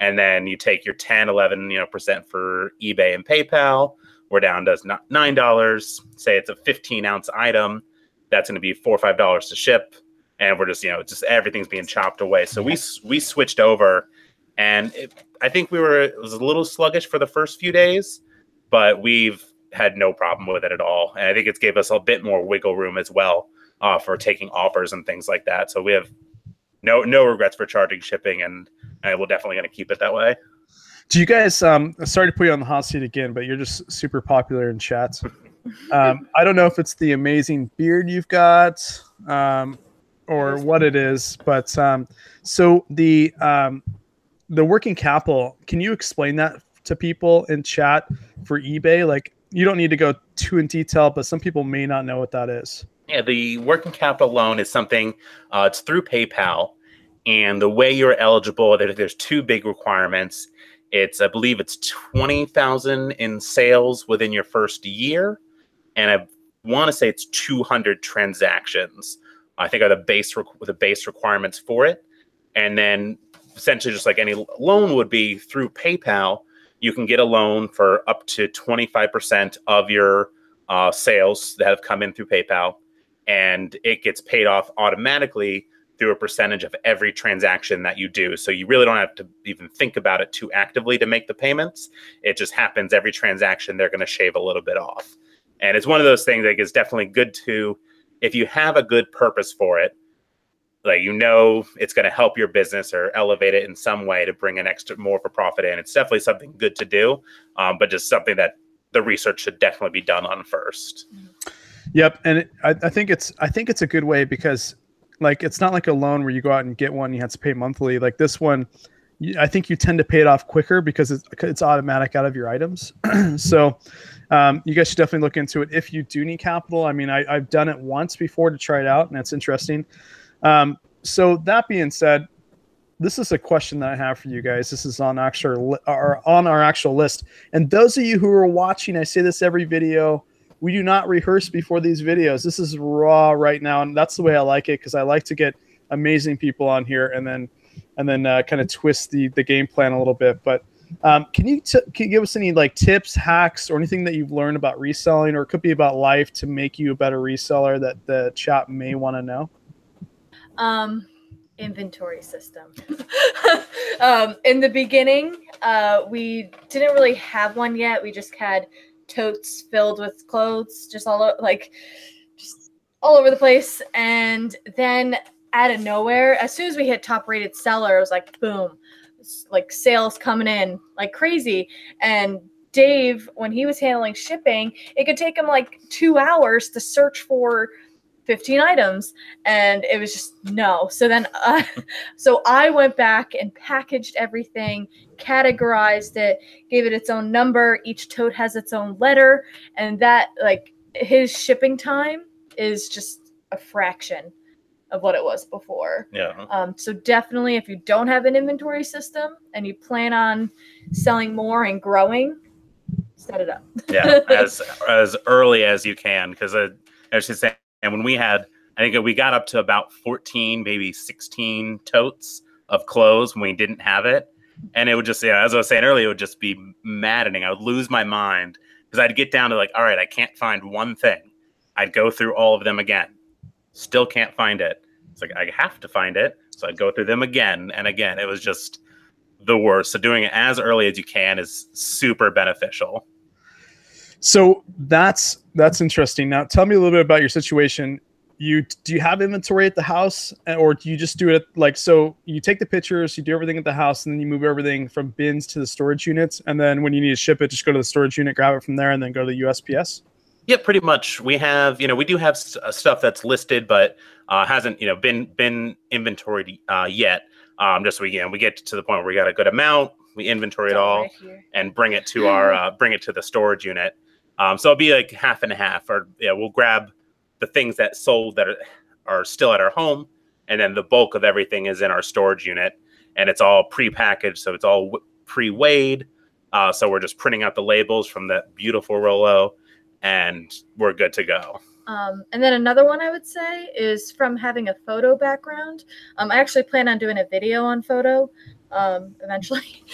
And then you take your 10, 11% for eBay and PayPal, we're down to $9. Say it's a 15-ounce item, that's going to be $4 or $5 to ship. And we're just everything's being chopped away. So we switched over, and I think it was a little sluggish for the first few days, but we've had no problem with it at all. And I think it's gave us a bit more wiggle room as well for taking offers and things like that. So we have no regrets for charging shipping, and we're definitely going to keep it that way. Do you guys, sorry to put you on the hot seat again, but you're just super popular in chats. I don't know if it's the amazing beard you've got or what it is, but so the working capital, can you explain that to people in chat for eBay? Like, you don't need to go too in detail, but some people may not know what that is. Yeah, the working capital loan is something, it's through PayPal. And the way you're eligible, there's two big requirements. I believe it's 20,000 in sales within your first year. And I want to say it's 200 transactions, I think, are the base requirements for it. And then essentially, just like any loan would be through PayPal, you can get a loan for up to 25% of your sales that have come in through PayPal. And it gets paid off automatically through a percentage of every transaction that you do. So you really don't have to even think about it too actively to make the payments. It just happens every transaction. They're going to shave a little bit off. And it's one of those things that is definitely good to, if you have a good purpose for it, like, you know, it's going to help your business or elevate it in some way to bring an extra more of a profit in. It's definitely something good to do, but just something that the research should definitely be done on first. Yep. And I think it's a good way, because like, it's not like a loan where you go out and get one, you have to pay monthly. Like this one, I think you tend to pay it off quicker because it's automatic out of your items. So you guys should definitely look into it if you do need capital. I mean, I've done it once before to try it out, and it's interesting. So that being said, this is a question that I have for you guys. This is on our actual list. And those of you who are watching, I say this every video, we do not rehearse before these videos. This is raw right now, and that's the way I like it, because I like to get amazing people on here and then kind of twist the game plan a little bit. But can you give us any like tips, hacks, or anything that you've learned about reselling, or it could be about life, to make you a better reseller that the chat may want to know? Inventory system. In the beginning, we didn't really have one yet. We just had totes filled with clothes, just all over the place. And then out of nowhere, as soon as we hit top rated seller, it was like, boom, like sales coming in like crazy. And Dave, when he was handling shipping, it could take him like 2 hours to search for 15 items, and it was just no. So then so I went back and packaged everything, categorized it, gave it its own number. Each tote has its own letter, and that, like, his shipping time is just a fraction of what it was before. Yeah. So definitely, if you don't have an inventory system and you plan on selling more and growing, set it up. Yeah, as early as you can, because I should say, and when we had, I think we got up to about 14, maybe 16 totes of clothes when we didn't have it. And it would just, as I was saying earlier, it would just be maddening. I would lose my mind, because I'd get down to like, all right, I can't find one thing. I'd go through all of them again. Still can't find it. It's like, I have to find it. So I'd go through them again and again. It was just the worst. So doing it as early as you can is super beneficial. So that's interesting. Now, tell me a little bit about your situation. Do you have inventory at the house, or do you just do it like, so you take the pictures, you do everything at the house, and then you move everything from bins to the storage units, and then when you need to ship it, just go to the storage unit, grab it from there, and then go to the USPS? Yeah, pretty much. We have, we do have stuff that's listed, but hasn't, been inventoried yet. Just we get to the point where we got a good amount, we inventory it all, and bring it to our the storage unit. So it'll be like half and half, or we'll grab the things that sold that are still at our home, and then the bulk of everything is in our storage unit, and it's all pre-packaged, so it's all pre-weighed. So we're just printing out the labels from that beautiful Rolo, and we're good to go. And then another one I would say is from having a photo background. I actually plan on doing a video on photo eventually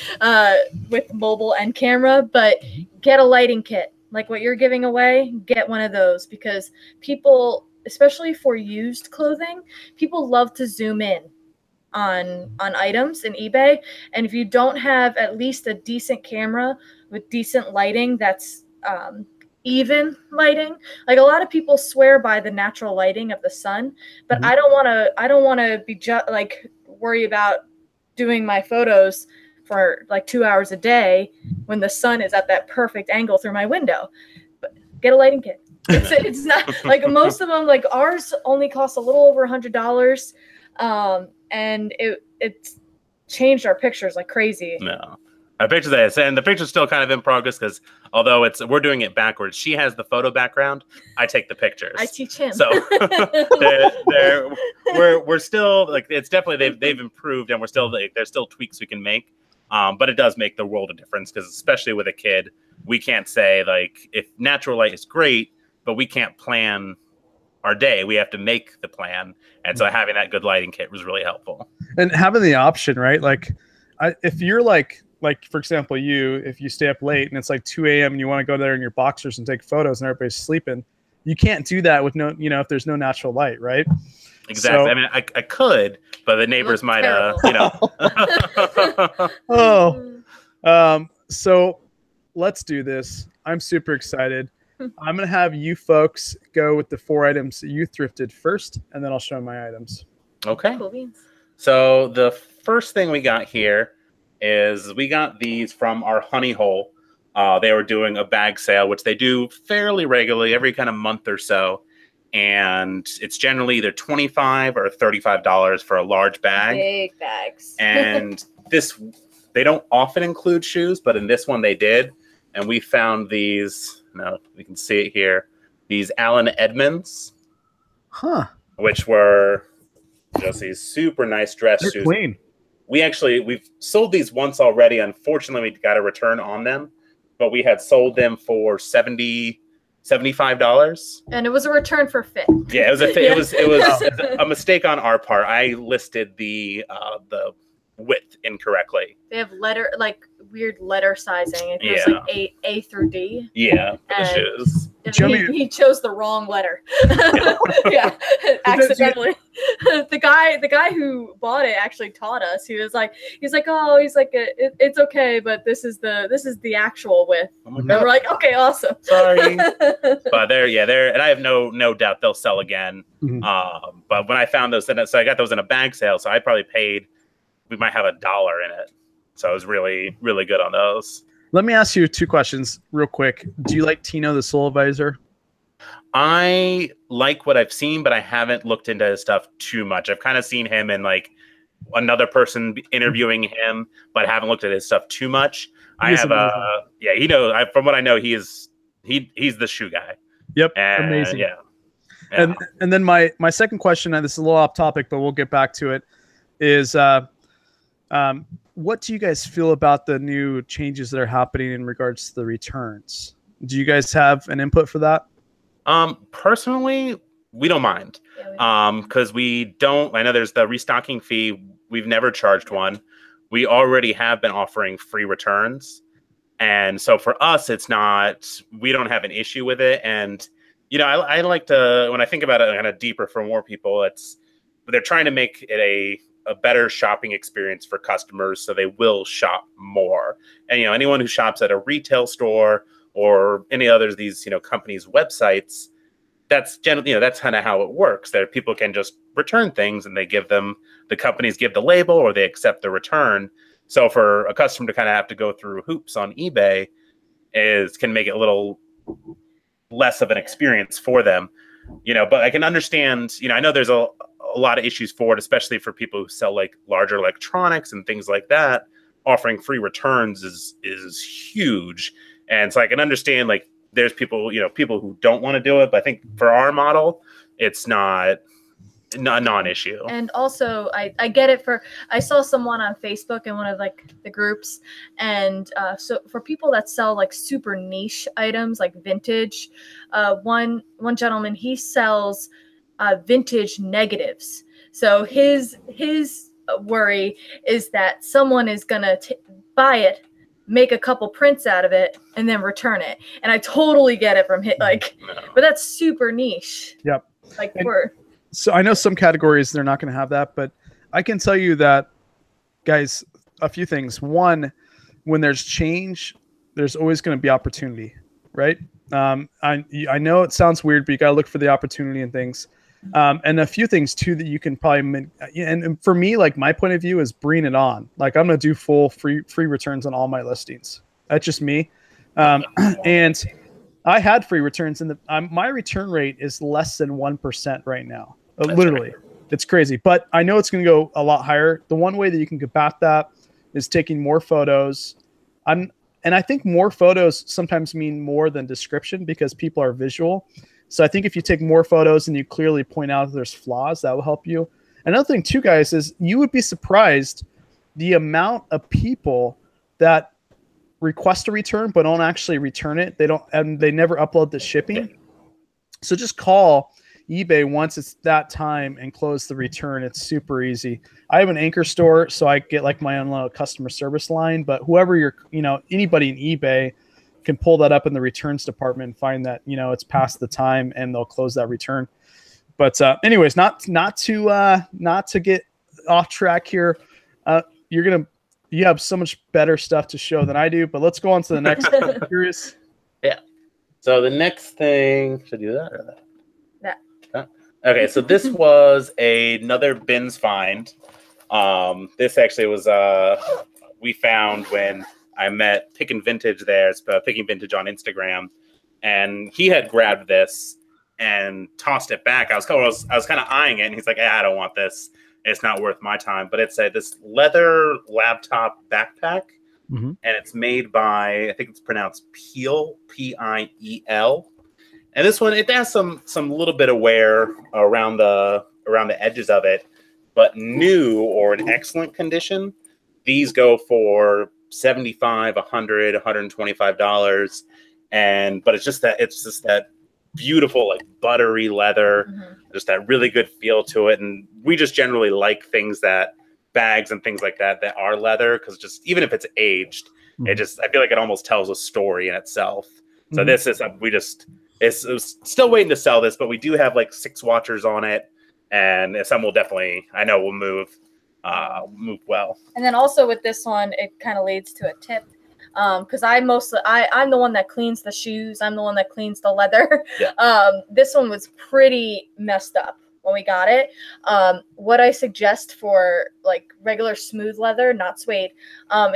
with mobile and camera, but get a lighting kit. Like what you're giving away, get one of those, because people, especially for used clothing, people love to zoom in on items in eBay. And if you don't have at least a decent camera with decent lighting, that's even lighting. Like, a lot of people swear by the natural lighting of the sun, but I don't want to be worry about doing my photos for like 2 hours a day when the sun is at that perfect angle through my window. But get a lighting kit. It's not like most of them, like ours only costs a little over $100. And it's changed our pictures like crazy. No. picture this, and the picture's still kind of in progress because although we're doing it backwards, she has the photo background. I take the pictures. I teach him. So we're still like, it's definitely they've improved, and we're still like, there's still tweaks we can make. But it does make the world of difference because especially with a kid, we can't say like if natural light is great, but we can't plan our day. We have to make the plan, and so having that good lighting kit was really helpful. And having the option, right? Like, if you're like for example, if you stay up late and it's like 2 a.m. and you want to go there in your boxers and take photos and everybody's sleeping, you can't do that with if there's no natural light, right? Exactly. So, I mean, I could, but the neighbors might, So let's do this. I'm super excited. I'm going to have you folks go with the 4 items that you thrifted first, and then I'll show my items. Okay. Cool beans. So the first thing we got here is we got these from our honey hole. They were doing a bag sale, which they do fairly regularly, every kind of month or so. And it's generally either $25 or $35 for a large bag. Big bags. And they don't often include shoes, but in this one they did. And we found these, we can see it here, these Allen Edmonds. Which were just these super nice dress shoes. Clean. We've sold these once already. Unfortunately, we got a return on them, but we had sold them for $75. And it was a return for fit. Yeah, it was it was a mistake on our part. I listed the width incorrectly. They have weird letter sizing. It goes like A through D. Yeah, he chose the wrong letter. Yeah, accidentally. The guy who bought it actually taught us. He's like, it's okay, but this is the actual width. Oh and we're like, okay, awesome. Sorry, but they're, and I have no doubt they'll sell again. Mm-hmm. But when I found those, so I got those in a bag sale, so I probably paid. We might have $1 in it. So I was really, really good on those. Let me ask you 2 questions real quick. Do you like Tino the Soul Advisor? I like what I've seen, but I haven't looked into his stuff too much. I've kind of seen him and like another person interviewing him, but I haven't looked at his stuff too much. From what I know, he's the shoe guy. Yep. Amazing. Yeah. And then my second question, and this is a little off topic, but we'll get back to it, is what do you guys feel about the new changes that are happening in regards to the returns? Do you guys have an input for that? Personally, we don't mind. Because we don't, I know there's the restocking fee. We've never charged one. We already have been offering free returns. And so for us, we don't have an issue with it. And, I like to, when I think about it kind of deeper for more people, they're trying to make it a better shopping experience for customers, so they will shop more. And anyone who shops at a retail store or any others these companies' websites, that's generally that's kind of how it works. There, people can just return things, and the companies give the label, or they accept the return. So for a customer to kind of have to go through hoops on eBay can make it a little less of an experience for them. But I can understand. I know there's a lot of issues for it, especially for people who sell like larger electronics and things like that. Offering free returns is huge. And so I can understand like there's people who don't want to do it, but I think for our model, it's not a non-issue. And also I get it I saw someone on Facebook in one of like the groups, and so for people that sell like super niche items like vintage, one gentleman, he sells vintage negatives. So his worry is that someone is gonna buy it, make a couple prints out of it, and then return it. And I totally get it from but that's super niche. Yep. So I know some categories they're not going to have that, but I can tell you that, guys, a few things. One, when there's change, there's always going to be opportunity, right? I know it sounds weird, but you got to look for the opportunity in things. And a few things too that you can probably, and for me, like my point of view is bring it on. Like I'm going to do full free returns on all my listings. That's just me. And I had free returns, and my return rate is less than 1% right now. Literally, it's crazy. But I know it's going to go a lot higher. The one way that you can combat that is taking more photos And I think more photos sometimes mean more than description because people are visual. So I think if you take more photos and you clearly point out that there's flaws, that will help you. Another thing too, guys, is you would be surprised the amount of people that request a return but don't actually return it. They never upload the shipping. So just call eBay once it's that time and close the return. It's super easy. I have an anchor store, so I get like my own little customer service line, but whoever anybody in eBay can pull that up in the returns department and find that, it's past the time and they'll close that return. But anyways, not to get off track here. You have so much better stuff to show than I do, but let's go on to the next one. I'm curious. Yeah. So the next thing, should I do that or that? That. Okay, so this was another bins find. This actually was we found when I met Pickin' Vintage there. It's Picking Vintage on Instagram, and he had grabbed this and tossed it back. I was kind of eyeing it, and he's like, I don't want this. It's not worth my time. But it's this leather laptop backpack, and it's made by, I think it's pronounced Piel, P-I-E-L. And this one, it has some little bit of wear around the edges of it, but new or in excellent condition, these go for $75, $100, $125, but it's just that beautiful buttery leather, just that really good feel to it. And we just generally like bags and things like that are leather, because just even if it's aged, I feel like it almost tells a story in itself. So this is it's still waiting to sell this, but we do have 6 watchers on it, and some will definitely, I know, will move well. And then also with this one, it kind of leads to a tip, because I'm the one that cleans the shoes. I'm the one that cleans the leather. Yeah. This one was pretty messed up when we got it. What I suggest for regular smooth leather, not suede,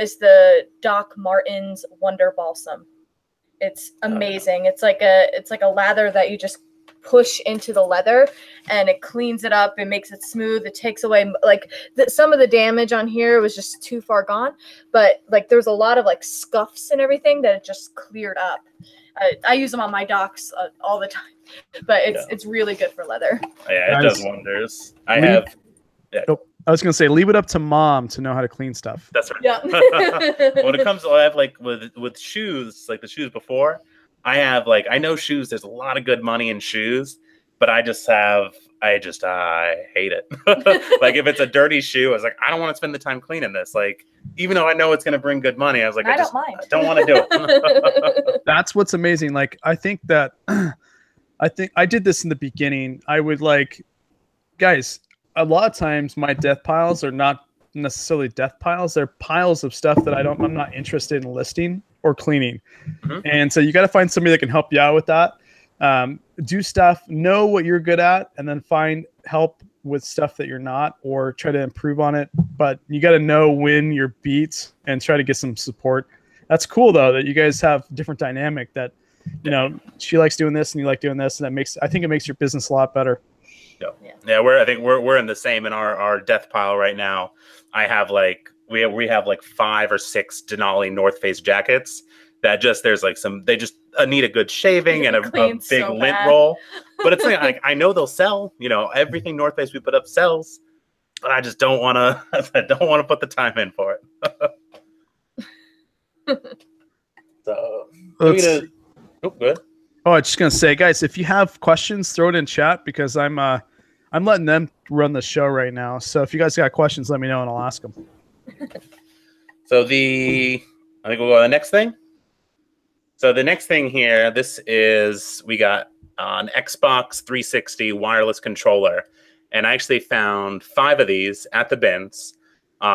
is the Doc Martens Wonder Balsam. It's amazing. It's like a lather that you just push into the leather, and it cleans it up. It makes it smooth. It takes away some of the damage on here was just too far gone, but there's a lot of scuffs and everything that it just cleared up. I use them on my Docs all the time, but it's really good for leather. Yeah, it does wonders. I was gonna say, leave it up to mom to know how to clean stuff. That's right. Yeah. When it comes to, I have with shoes, the shoes before, I have I know shoes. There's a lot of good money in shoes, but I hate it. If it's a dirty shoe, I was I don't want to spend the time cleaning this. Even though I know it's gonna bring good money, I was I don't mind. I don't want to do it. That's what's amazing. I think I did this in the beginning. I would guys. A lot of times my death piles are not necessarily death piles. They're piles of stuff that I'm not interested in listing or cleaning. And so you got to find somebody that can help you out with that. Do stuff, know what you're good at, and then find help with stuff that you're not, or try to improve on it. But you got to know when you're beat and try to get some support. That's cool though, that you guys have different dynamic, that, she likes doing this and you like doing this. And I think it makes your business a lot better. Yeah, I think we're in the same in our death pile right now. I have we have 5 or 6 Denali North Face jackets that they just need a good shaving and a big lint roll. But it's I know they'll sell. Everything North Face we put up sells, but I just don't want to put the time in for it. So good. Oh, I was just gonna say, guys, if you have questions, throw it in chat, because I'm letting them run the show right now. So if you guys got questions, let me know and I'll ask them. So I think we'll go to the next thing. So the next thing here, we got an Xbox 360 wireless controller, and I actually found 5 of these at the bins.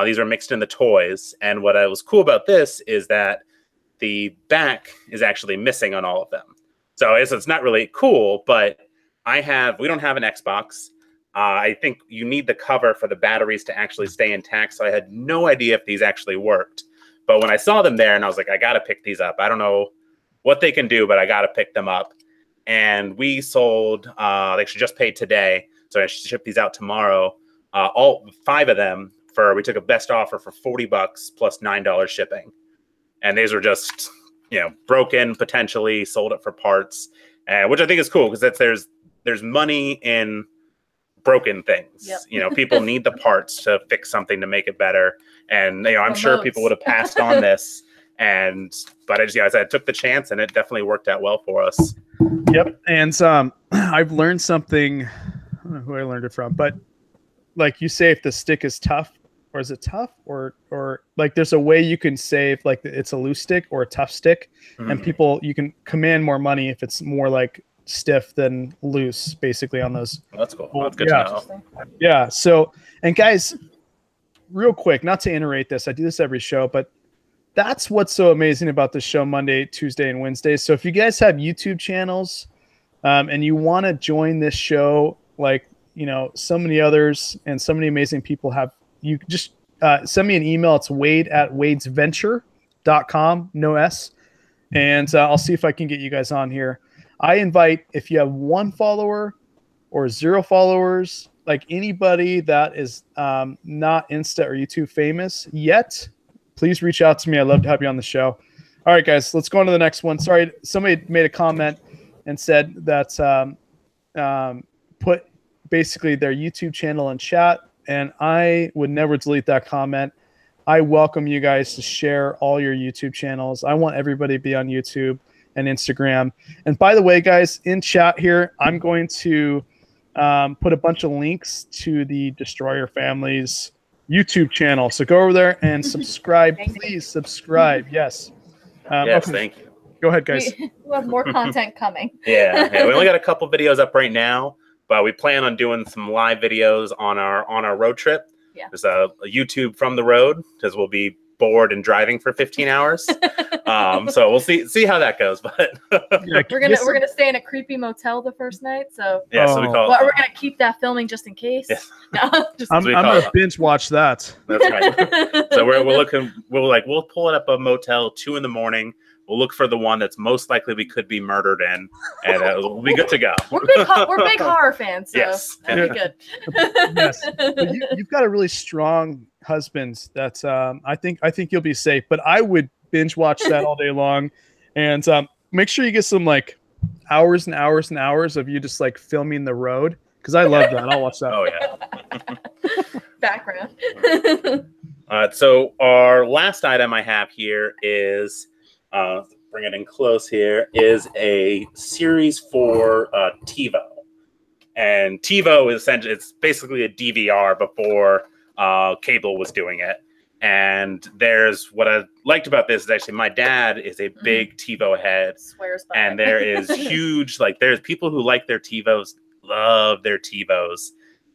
These are mixed in the toys, and what was cool about this is that the back is actually missing on all of them. So it's not really cool, but we don't have an Xbox. I think you need the cover for the batteries to actually stay intact. So I had no idea if these actually worked. But when I saw them there, and I was I got to pick these up. I don't know what they can do, but I got to pick them up. And we sold, they actually just paid today. So I should ship these out tomorrow. All 5 of them we took a best offer for $40 plus $9 shipping. and these were just, broken, potentially sold it for parts, which I think is cool because there's money in broken things. Yep. People need the parts to fix something to make it better. And, I'm sure people would have passed on this. But I took the chance, and it definitely worked out well for us. Yep. And I've learned something, I don't know who I learned it from, but like you say, if the stick is tough, or is it tough, or like there's a way you can save, like it's a loose stick or a tough stick, and you can command more money if it's more like stiff than loose, basically, on those. That's cool. That's good to know. Yeah. So, and guys, real quick, not to iterate this, I do this every show, but that's what's so amazing about the show Monday, Tuesday, and Wednesday. So if you guys have YouTube channels and you want to join this show, like, so many others and so many amazing people have, you just send me an email. It's wade@wadesventure.com, no S. And I'll see if I can get you guys on here. I invite, if you have 1 follower or 0 followers, like anybody that is not Insta or YouTube famous yet, please reach out to me. I'd love to have you on the show. All right, guys, let's go on to the next one. Sorry, somebody made a comment and said that put basically their YouTube channel in chat, and I would never delete that comment. I welcome you guys to share all your YouTube channels. I want everybody to be on YouTube and Instagram. And by the way, guys, in chat here, I'm going to put a bunch of links to the Destroyer Family's YouTube channel. So go over there and subscribe. Please subscribe. Yes. Yes, okay. Thank you. Go ahead, guys. We'll have more content coming. Yeah, we only got a couple videos up right now, but we plan on doing some live videos on our road trip. Yeah. There's a YouTube from the road, because we'll be bored and driving for 15 hours. So we'll see how that goes. But we're gonna stay in a creepy motel the first night. So yeah, so we're gonna keep that filming just in case. Yes. No, I'm gonna binge watch that. That's right. So we'll pull it up a motel 2 a.m. We'll look for the one that's most likely we could be murdered in, and we'll be good to go. We're big horror fans, so yes. that'll be good. Yes, but you've got a really strong husband. That's I think you'll be safe. But I would binge watch that all day long, and make sure you get some like hours and hours and hours of you just like filming the road, because I love that. I'll watch that. Oh yeah. Background. So our last item I have here is. Bring it in close here, is a Series 4 TiVo. And TiVo is essentially, it's basically a DVR before cable was doing it. And what I liked about this is actually my dad is a big TiVo head. Swears by and there is huge, there's people who like their TiVos, love their TiVos.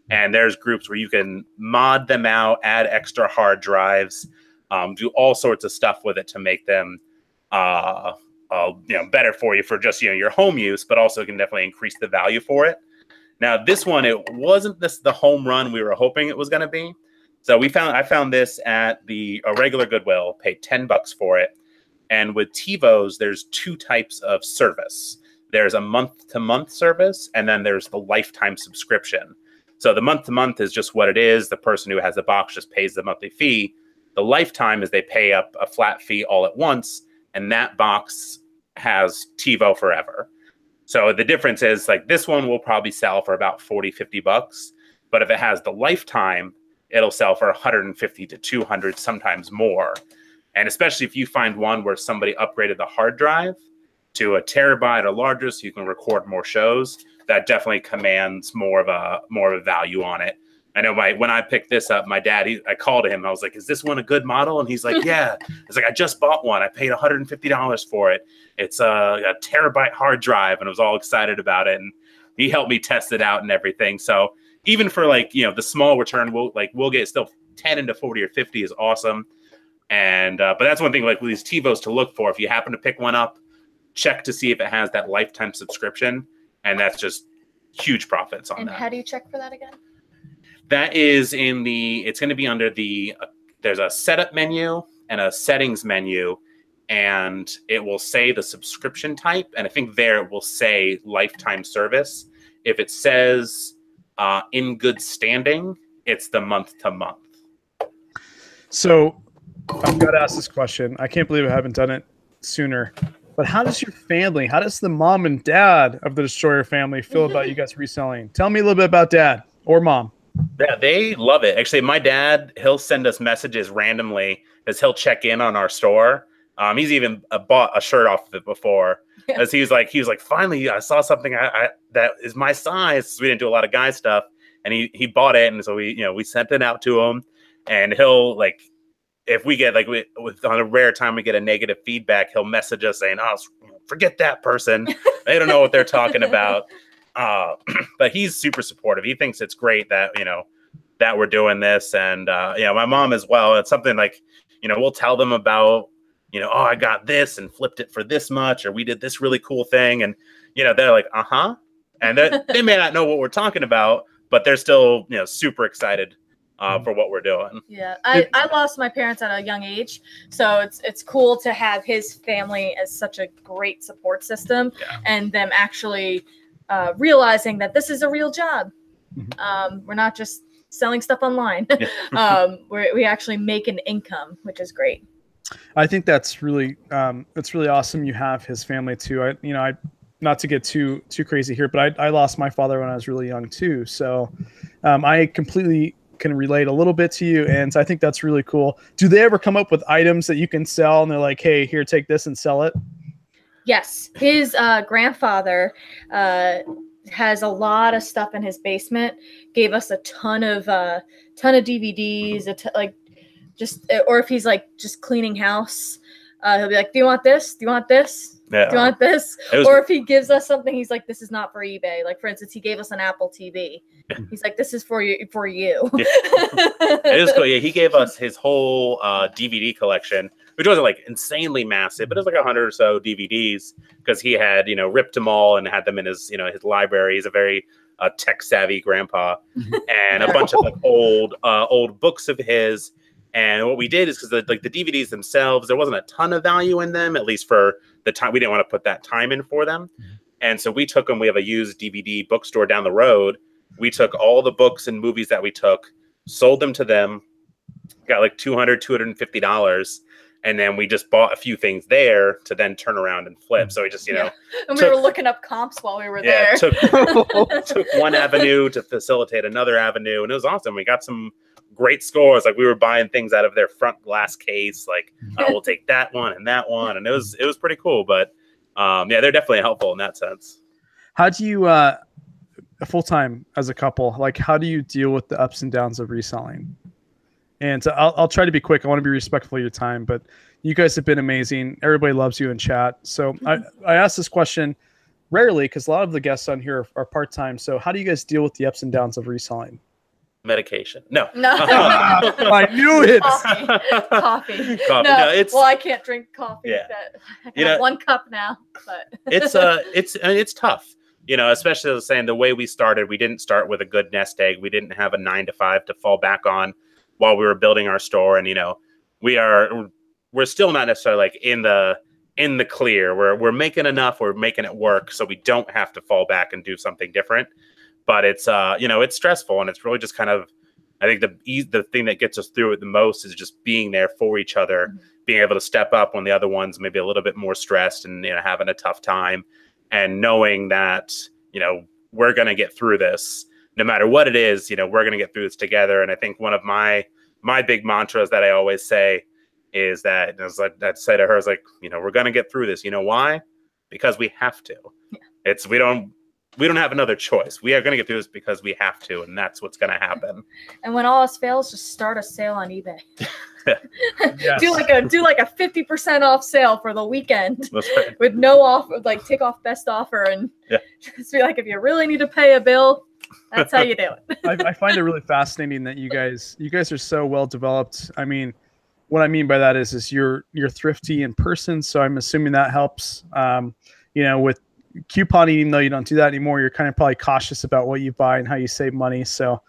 And there's groups where you can mod them out, add extra hard drives, do all sorts of stuff with it to make them better for you for just your home use, but also can definitely increase the value for it. Now this one, it wasn't the home run we were hoping it was going to be. So I found this at a regular Goodwill, paid $10 for it. And with TiVos, there's 2 types of service. There's a month-to-month service, and then there's the lifetime subscription. So the month-to-month is just what it is. The person who has the box just pays the monthly fee. The lifetime is they pay up a flat fee all at once, and that box has TiVo forever. So the difference is this one will probably sell for about $40-$50. But if it has the lifetime, it'll sell for $150 to $200, sometimes more. And especially if you find one where somebody upgraded the hard drive to a terabyte or larger so you can record more shows, that definitely commands more of a value on it. I know when I picked this up, my dad, I called him. I was like, is this one a good model? And he's like, yeah. It's I just bought one. I paid $150 for it. It's a terabyte hard drive. And I was all excited about it. And he helped me test it out and everything. So even for the small return, we'll get still 10 into 40 or 50 is awesome. And but that's one thing with these TiVos to look for. If you happen to pick one up, check to see if it has that lifetime subscription. And that's just huge profits on that. And how do you check for that again? That is it's going to be under there's a setup menu and a settings menu, and it will say the subscription type. And I think there it will say lifetime service. If it says in good standing, it's the month to month. So I've got to ask this question. I can't believe I haven't done it sooner. But how does your family, how does the mom and dad of the Destroyer family feel about you guys reselling? Tell me a little bit about dad or mom. Yeah, they love it. Actually, my dad, he'll send us messages randomly as he'll check in on our store. He's even bought a shirt off of it before. As he was like, finally, I saw something that is my size. We didn't do a lot of guy stuff, and he bought it, and so we sent it out to him, and he'll like, if we get on a rare time we get a negative feedback, he'll message us saying, "Oh, forget that person. They don't know what they're talking about." But he's super supportive. He thinks it's great that that we're doing this, and my mom as well. It's something like we'll tell them about oh, I got this and flipped it for this much, or we did this really cool thing, and they're like, and they may not know what we're talking about, but they're still super excited for what we're doing. Yeah, I lost my parents at a young age, so it's cool to have his family as such a great support system, and them actually realizing that this is a real job. We're not just selling stuff online. We actually make an income, which is great. I think that's really awesome. You have his family too. I not to get too crazy here, but I lost my father when I was really young too. So I completely can relate a little bit to you, and I think that's really cool. Do they ever come up with items that you can sell, and they're like, "Hey, here, take this and sell it"? Yes, his grandfather has a lot of stuff in his basement. Gave us a ton of DVDs, or if he's like just cleaning house, he'll be like, "Do you want this? Do you want this? Yeah. Do you want this?" Or if he gives us something, he's like, "This is not for eBay." Like for instance, he gave us an Apple TV. He's like, "This is for you." It is cool. Yeah, he gave us his whole DVD collection, which wasn't like insanely massive, but it was like 100 or so DVDs because he had ripped them all and had them in his his library. He's a very tech savvy grandpa, and a bunch of like old books of his. And what we did is because the DVDs themselves, there wasn't a ton of value in them, at least for the time. We didn't want to put that time in for them. And so we took them. We have a used DVD bookstore down the road. We took all the books and movies that we took, sold them to them, got like $250, and then we just bought a few things there to then turn around and flip. So we just, and we were looking up comps while we were there. Took one avenue to facilitate another avenue, and it was awesome. We got some great scores. Like we were buying things out of their front glass case. Like we'll take that one and that one, and it was pretty cool. But they're definitely helpful in that sense. How do you full time as a couple? Like how do you deal with the ups and downs of reselling? And I'll try to be quick. I want to be respectful of your time, but you guys have been amazing. Everybody loves you in chat. So I ask this question rarely because a lot of the guests on here are part-time. So how do you guys deal with the ups and downs of reselling? Medication. No. I knew it. Coffee. No, well, I can't drink coffee. Yeah. I can have 1 cup now, but it's tough. Especially as I was saying, the way we started, we didn't start with a good nest egg. We didn't have a 9 to 5 to fall back on while we were building our store. And we're still not necessarily like in the clear. We're making enough. We're making it work, so we don't have to fall back and do something different. But it's it's stressful, and it's really just kind of, I think the thing that gets us through it the most is just being there for each other, being able to step up when the other one's maybe a little bit more stressed and having a tough time, and knowing that we're gonna get through this no matter what it is. We're gonna get through this together. And I think one of my big mantras that I always say is that, as I'd say to her, is like, we're gonna get through this. You know why? Because we have to. Yeah. We don't have another choice. We are going to get through this because we have to, and that's what's going to happen. And when all else fails, just start a sale on eBay. Yes. Do like a 50% off sale for the weekend. That's right. With no offer, like take off best offer, and just be like, if you really need to pay a bill, that's how you do it. I find it really fascinating that you guys are so well developed. I mean, what I mean by that is you're thrifty in person, so I'm assuming that helps. With couponing, even though you don't do that anymore, you're kind of probably cautious about what you buy and how you save money. So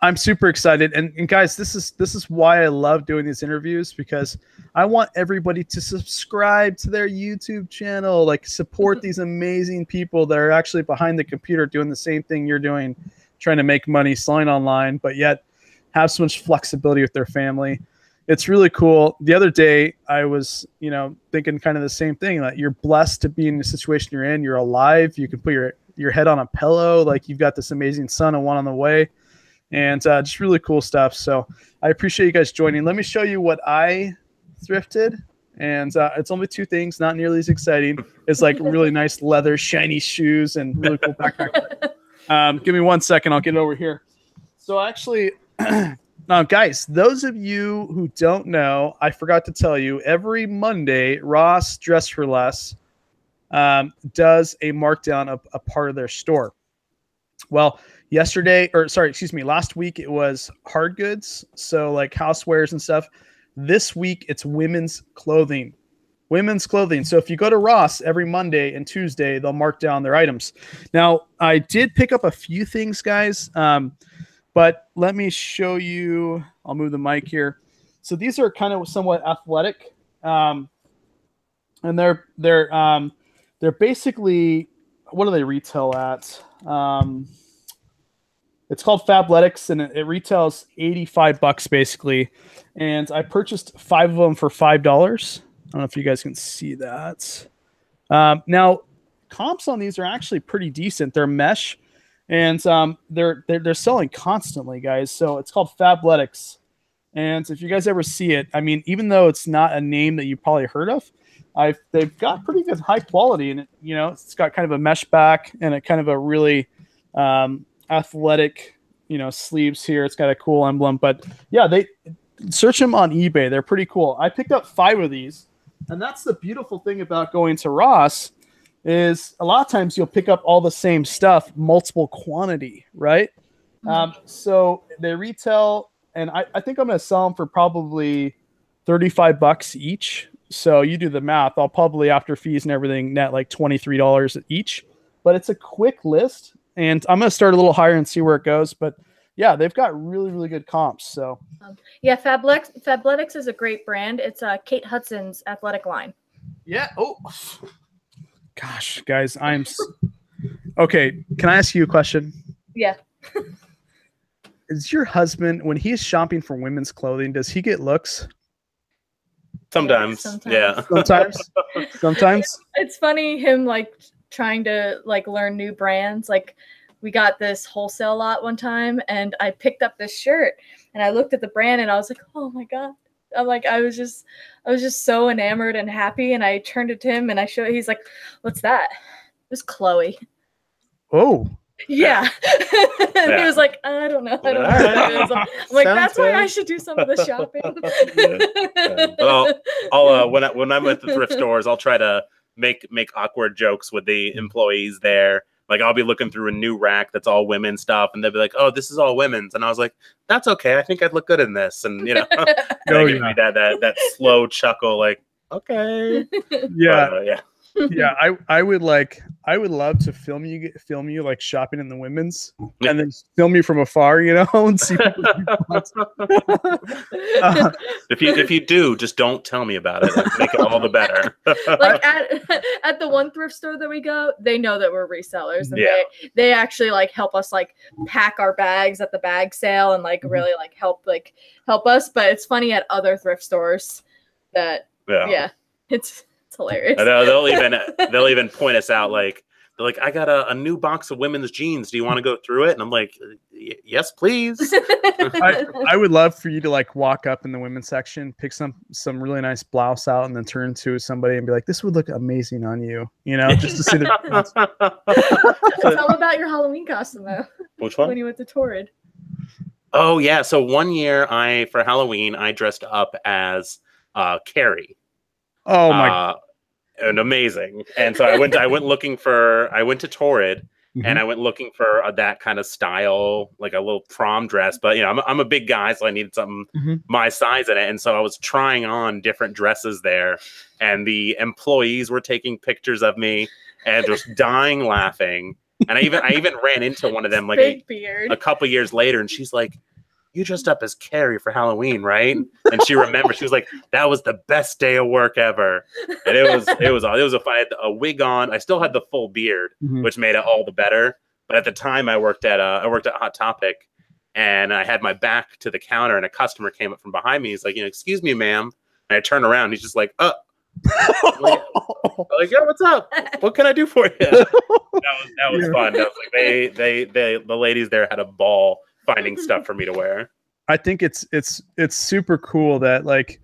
I'm super excited. And guys, this is why I love doing these interviews, because I want everybody to subscribe to their YouTube channel, like support these amazing people that are actually behind the computer doing the same thing you're doing, trying to make money selling online, but yet have so much flexibility with their family. it's really cool. The other day I was, thinking kind of the same thing, that you're blessed to be in the situation you're in. You're alive. You can put your head on a pillow. Like, you've got this amazing son and one on the way, and just really cool stuff. So I appreciate you guys joining. Let me show you what I thrifted. And it's only 2 things, not nearly as exciting. It's like really nice leather, shiny shoes, and really cool backpack. Give me 1 second. I'll get it over here. So actually, now, guys, those of you who don't know, I forgot to tell you, every Monday, Ross Dress for Less does a markdown of a part of their store. Well, last week it was hard goods, so like housewares and stuff. This week it's women's clothing. So if you go to Ross every Monday and Tuesday, they'll mark down their items. Now, I did pick up a few things, guys, but let me show you. I'll move the mic here. So these are kind of somewhat athletic, and they're basically, what do they retail at? It's called Fabletics, and it retails $85 basically. And I purchased 5 of them for $5. I don't know if you guys can see that. Now, comps on these are actually pretty decent. They're mesh, and they're selling constantly, guys. So it's called Fabletics. And if you guys ever see it, I mean, even though it's not a name that you probably heard of, they've got pretty good high quality, and it's got kind of a mesh back and a kind of a really athletic, sleeves here. It's got a cool emblem, but yeah, they search them on eBay. They're pretty cool. I picked up 5 of these, and that's the beautiful thing about going to Ross, is a lot of times you'll pick up all the same stuff, multiple quantity, right? So they retail, and I think I'm going to sell them for probably $35 each. So you do the math. I'll probably, after fees and everything, net like $23 each. But it's a quick list, and I'm going to start a little higher and see where it goes. But yeah, they've got really, really good comps. So yeah, Fabletics is a great brand. It's Kate Hudson's athletic line. Yeah. Oh, gosh, guys, okay. Can I ask you a question? Yeah. Is your husband, when he's shopping for women's clothing, does he get looks? Sometimes. Yeah. Sometimes. It's funny him like trying to like learn new brands. Like, we got this wholesale lot one time, and I picked up this shirt, and I looked at the brand, and I was like, oh my God. I'm like, I was just so enamored and happy. And I turned it to him, and he's like, what's that? It was Chloe. Oh. Yeah. And he was like, I don't know. I don't know what it is. I'm like, that's why I should do some of the shopping. Well, I'll when I'm at the thrift stores, I'll try to make awkward jokes with the employees there. Like, I'll be looking through a new rack that's all women stuff, and they'll be like, "Oh, this is all women's," and I was like, "That's okay. I think I'd look good in this." And give me that slow chuckle, like, okay, yeah, yeah. Yeah, I would love to film you like shopping in the women's, and then film you from afar, and see. If you do, just don't tell me about it. Like, make it all the better. Like at the one thrift store that we go, they know that we're resellers, and they actually like help us like pack our bags at the bag sale, and like really like help us. But it's funny at other thrift stores that it's hilarious. I know, they'll even point us out, like, they're like, I got a new box of women's jeans. Do you want to go through it? And I'm like, yes, please. I would love for you to like walk up in the women's section, pick some really nice blouse out, and then turn to somebody and be like, this would look amazing on you, just to see the. Tell them about your Halloween costume though. Which one? When you went to Torrid. Oh yeah. So one year for Halloween, I dressed up as Carrie. Oh my! And amazing. And so I went to Torrid, and I went looking for that kind of style, like a little prom dress. But I'm a big guy, so I needed something my size in it. And so I was trying on different dresses there, and the employees were taking pictures of me and just dying laughing. And I even ran into one of them like a couple years later, and she's like, you dressed up as Carrie for Halloween, right? And she remembered. She was like, that was the best day of work ever. And it was I had a wig on. I still had the full beard, which made it all the better. But at the time I worked at Hot Topic, and I had my back to the counter, and a customer came up from behind me. He's like, excuse me, ma'am. And I turn around, and he's just like, I'm like, yeah, what's up? What can I do for you? That was fun. That was like the ladies there had a ball finding stuff for me to wear. I think it's super cool that like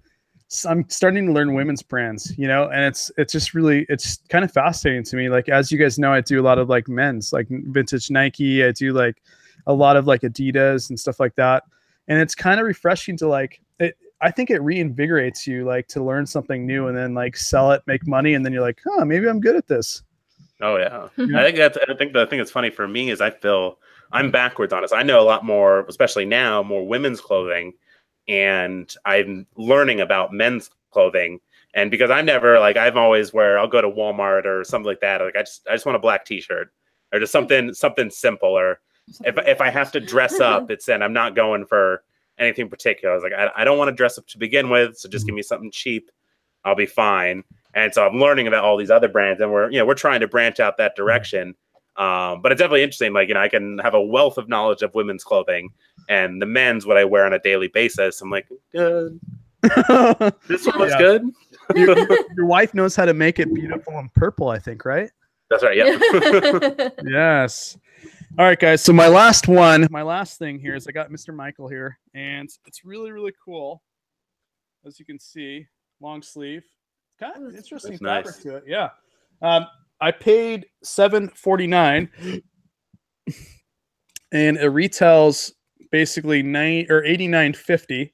I'm starting to learn women's brands, and it's just really, it's kind of fascinating to me. Like, as you guys know, I do a lot of like men's, like vintage Nike. I do like a lot of like Adidas and stuff like that. And it's kind of refreshing to like it. I think it reinvigorates you, like, to learn something new and then like sell it, make money, and then you're like, oh, maybe I'm good at this. Oh yeah, I think the thing that's funny for me is I feel I'm backwards on it. I know a lot more, especially now, more women's clothing, and I'm learning about men's clothing. And because I'm never like, I've always I'll go to Walmart or something like that. Like I just want a black T-shirt or just something simple. Or if I have to dress up, then I'm not going for anything particular. I was like, I don't want to dress up to begin with, so just give me something cheap. I'll be fine. And so I'm learning about all these other brands, and we're trying to branch out that direction. But it's definitely interesting. Like, I can have a wealth of knowledge of women's clothing, and the men's, what I wear on a daily basis. I'm like, good. This one looks good. Your wife knows how to make it beautiful and purple, I think, right? That's right. Yeah. Yes. All right, guys. So my last thing here is I got Mr. Michael here, and it's really, really cool. As you can see, long sleeve. It's kind of interesting fabric to it. Yeah. I paid $7.49, and it retails basically $89.50.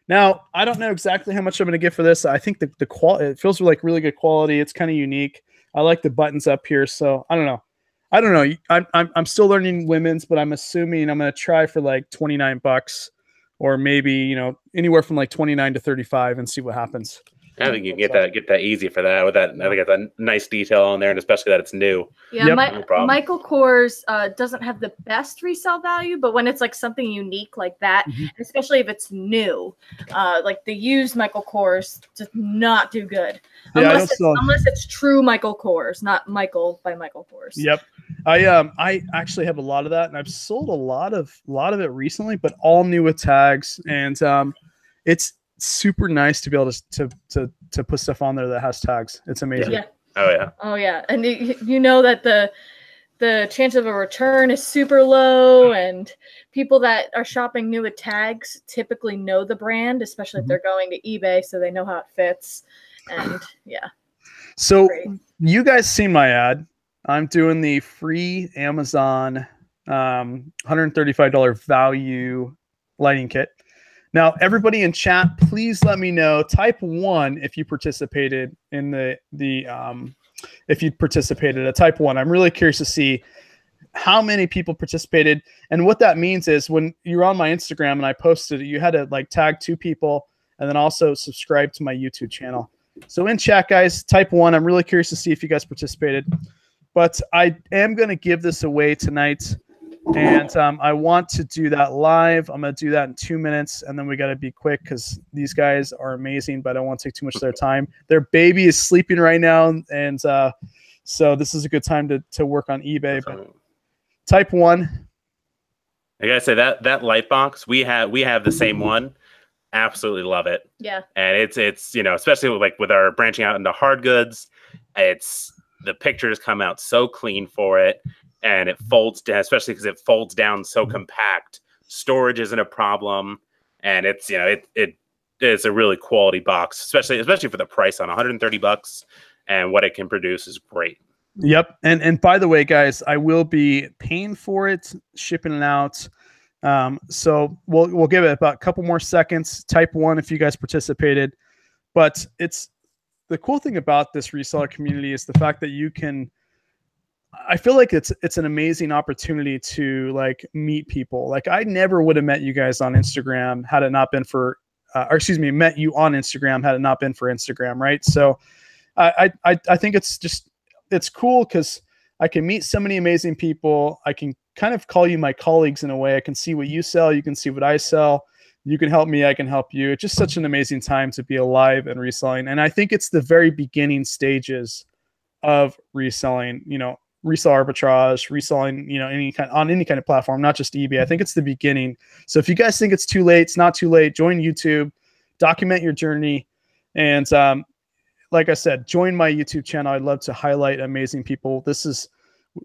Now, I don't know exactly how much I'm going to get for this. I think the quality, it feels like really good quality. It's kind of unique. I like the buttons up here, so I don't know. I'm still learning women's, but I'm assuming I'm going to try for like $29, or maybe, anywhere from like 29 to 35 and see what happens. I think you can get that easy for that. With that, I think it's a nice detail on there, and especially that it's new. Yeah, no problem. Michael Kors doesn't have the best resale value, but when it's like something unique like that, especially if it's new, like the used Michael Kors does not do good unless it's true Michael Kors, not Michael by Michael Kors. Yep, I actually have a lot of that, and I've sold a lot of it recently, but all new with tags, and it's super nice to be able to put stuff on there that has tags. It's amazing. Yeah. Oh yeah. And you know that the chance of a return is super low, and people that are shopping new with tags typically know the brand, especially if they're going to eBay, so they know how it fits. And yeah. So you guys seen my ad. I'm doing the free Amazon $135 value lighting kit. Now, everybody in chat, please let me know. Type 1 if you participated in if you participated at type 1. I'm really curious to see how many people participated. And what that means is when you're on my Instagram and I posted it, you had to like tag 2 people and then also subscribe to my YouTube channel. So in chat, guys, type 1. I'm really curious to see if you guys participated. But I am going to give this away tonight. And I want to do that live. I'm going to do that in 2 minutes, and then we got to be quick because these guys are amazing, but I don't want to take too much of their time. Their baby is sleeping right now, and so this is a good time to work on eBay. But type 1. I gotta say that light box, we have the same one. Absolutely love it. Yeah. And it's especially with our branching out into hard goods, the pictures come out so clean for it. And it folds down, especially because it folds down so compact. Storage isn't a problem, and it's it is a really quality box, especially for the price on $130, and what it can produce is great. Yep, and by the way, guys, I will be paying for it, shipping it out. So we'll give it about a couple more seconds. Type 1 if you guys participated, but it's the cool thing about this reseller community is the fact that you can. I feel like it's an amazing opportunity to like meet people. Like I never would have met you guys on Instagram had it not been for, met you on Instagram had it not been for Instagram, right? So I think it's cool because I can meet so many amazing people. I can kind of call you my colleagues in a way. I can see what you sell. You can see what I sell. You can help me. I can help you. It's just such an amazing time to be alive and reselling. And I think it's the very beginning stages of reselling, resell arbitrage, reselling, you know, on any kind of platform, not just eBay. I think it's the beginning. So if you guys think it's too late, it's not too late. Join YouTube, document your journey, and like I said, join my YouTube channel. I'd love to highlight amazing people. This is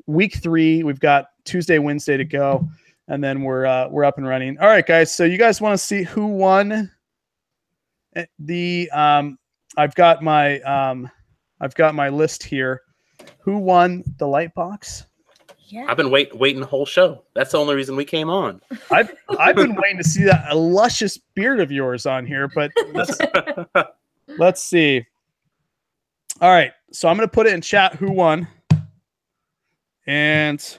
week 3. We've got Tuesday, Wednesday to go, and then we're up and running. All right, guys. So you guys want to see who won the? I've got my list here. Who won the light box? Yeah. I've been waiting the whole show. That's the only reason we came on. I've been waiting to see that luscious beard of yours on here, but let's see. All right, so I'm going to put it in chat who won. And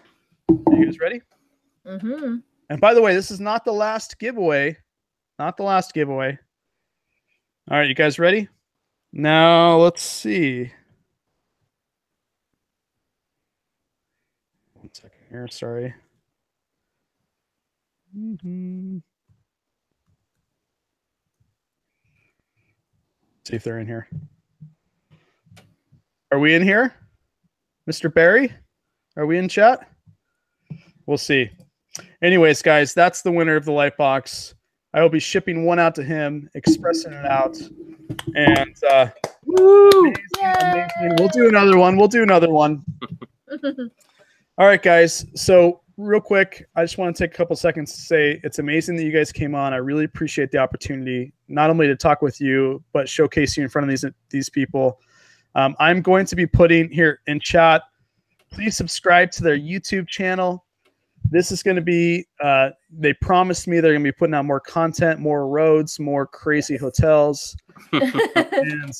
are you guys ready? Mm-hmm. And by the way, this is not the last giveaway. Not the last giveaway. All right, you guys ready? Now, let's see. One second here, sorry. See if they're in here. Are we in here? Mr. Barry? Are we in chat? We'll see. Anyways, guys, that's the winner of the light box. I will be shipping one out to him, expressing it out. And amazing. We'll do another one. All right, guys. So real quick, I just want to take a couple seconds to say it's amazing that you guys came on. I really appreciate the opportunity, not only to talk with you, but showcase you in front of these people. I'm going to be putting here in chat, please subscribe to their YouTube channel. This is going to be, they promised me they're going to be putting out more content, more roads, more crazy hotels. And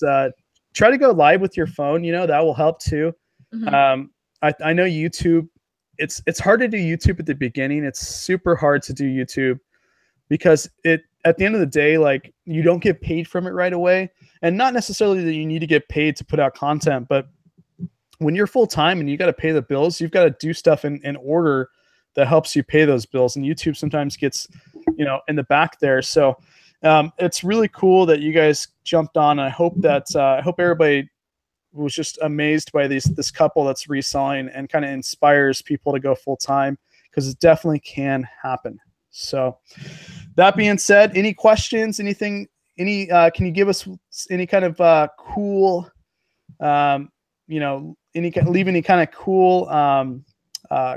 try to go live with your phone. You know, that will help too. Mm-hmm. I know YouTube, it's hard to do YouTube at the beginning. It's super hard to do YouTube because at the end of the day, like, you don't get paid from it right away. And not necessarily that you need to get paid to put out content, but when you're full time and you got to pay the bills, you've got to do stuff in order that helps you pay those bills. And YouTube sometimes gets, you know, in the back there. So it's really cool that you guys jumped on. I hope that I hope everybody was just amazed by this couple that's reselling and kind of inspires people to go full time, because it definitely can happen. So that being said, any questions, anything, can you give us any kind of cool, you know, leave any kind of cool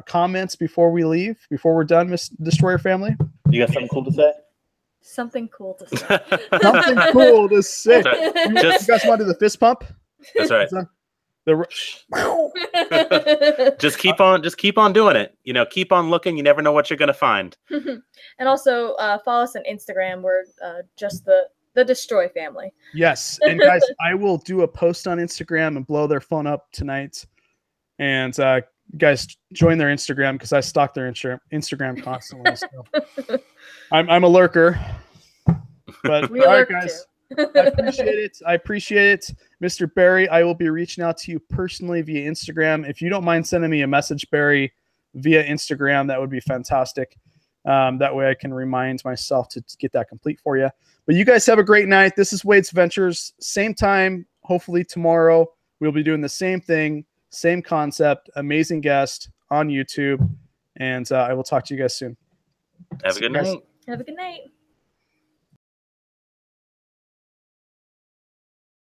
comments before we leave, before we're done, Miss Destroyer family? You got something cool to say? Something cool to say. Something cool to say. Right. You guys want to do the fist pump? That's right. Just keep on doing it. You know, keep on looking. You never know what you're gonna find. And also follow us on Instagram. We're just the Destroy family. Yes, and guys, I will do a post on Instagram and blow their phone up tonight. And guys, join their Instagram, because I stalk their Instagram constantly. So. I'm a lurker. But all right, guys. I appreciate it. Mr. Barry, I will be reaching out to you personally via Instagram. If you don't mind sending me a message, Barry, via Instagram, that would be fantastic. That way I can remind myself to get that complete for you. But you guys have a great night. This is Wade's Ventures. Same time, hopefully tomorrow. We'll be doing the same thing, same concept, amazing guest on YouTube. And I will talk to you guys soon. Have a good night. Have a good night.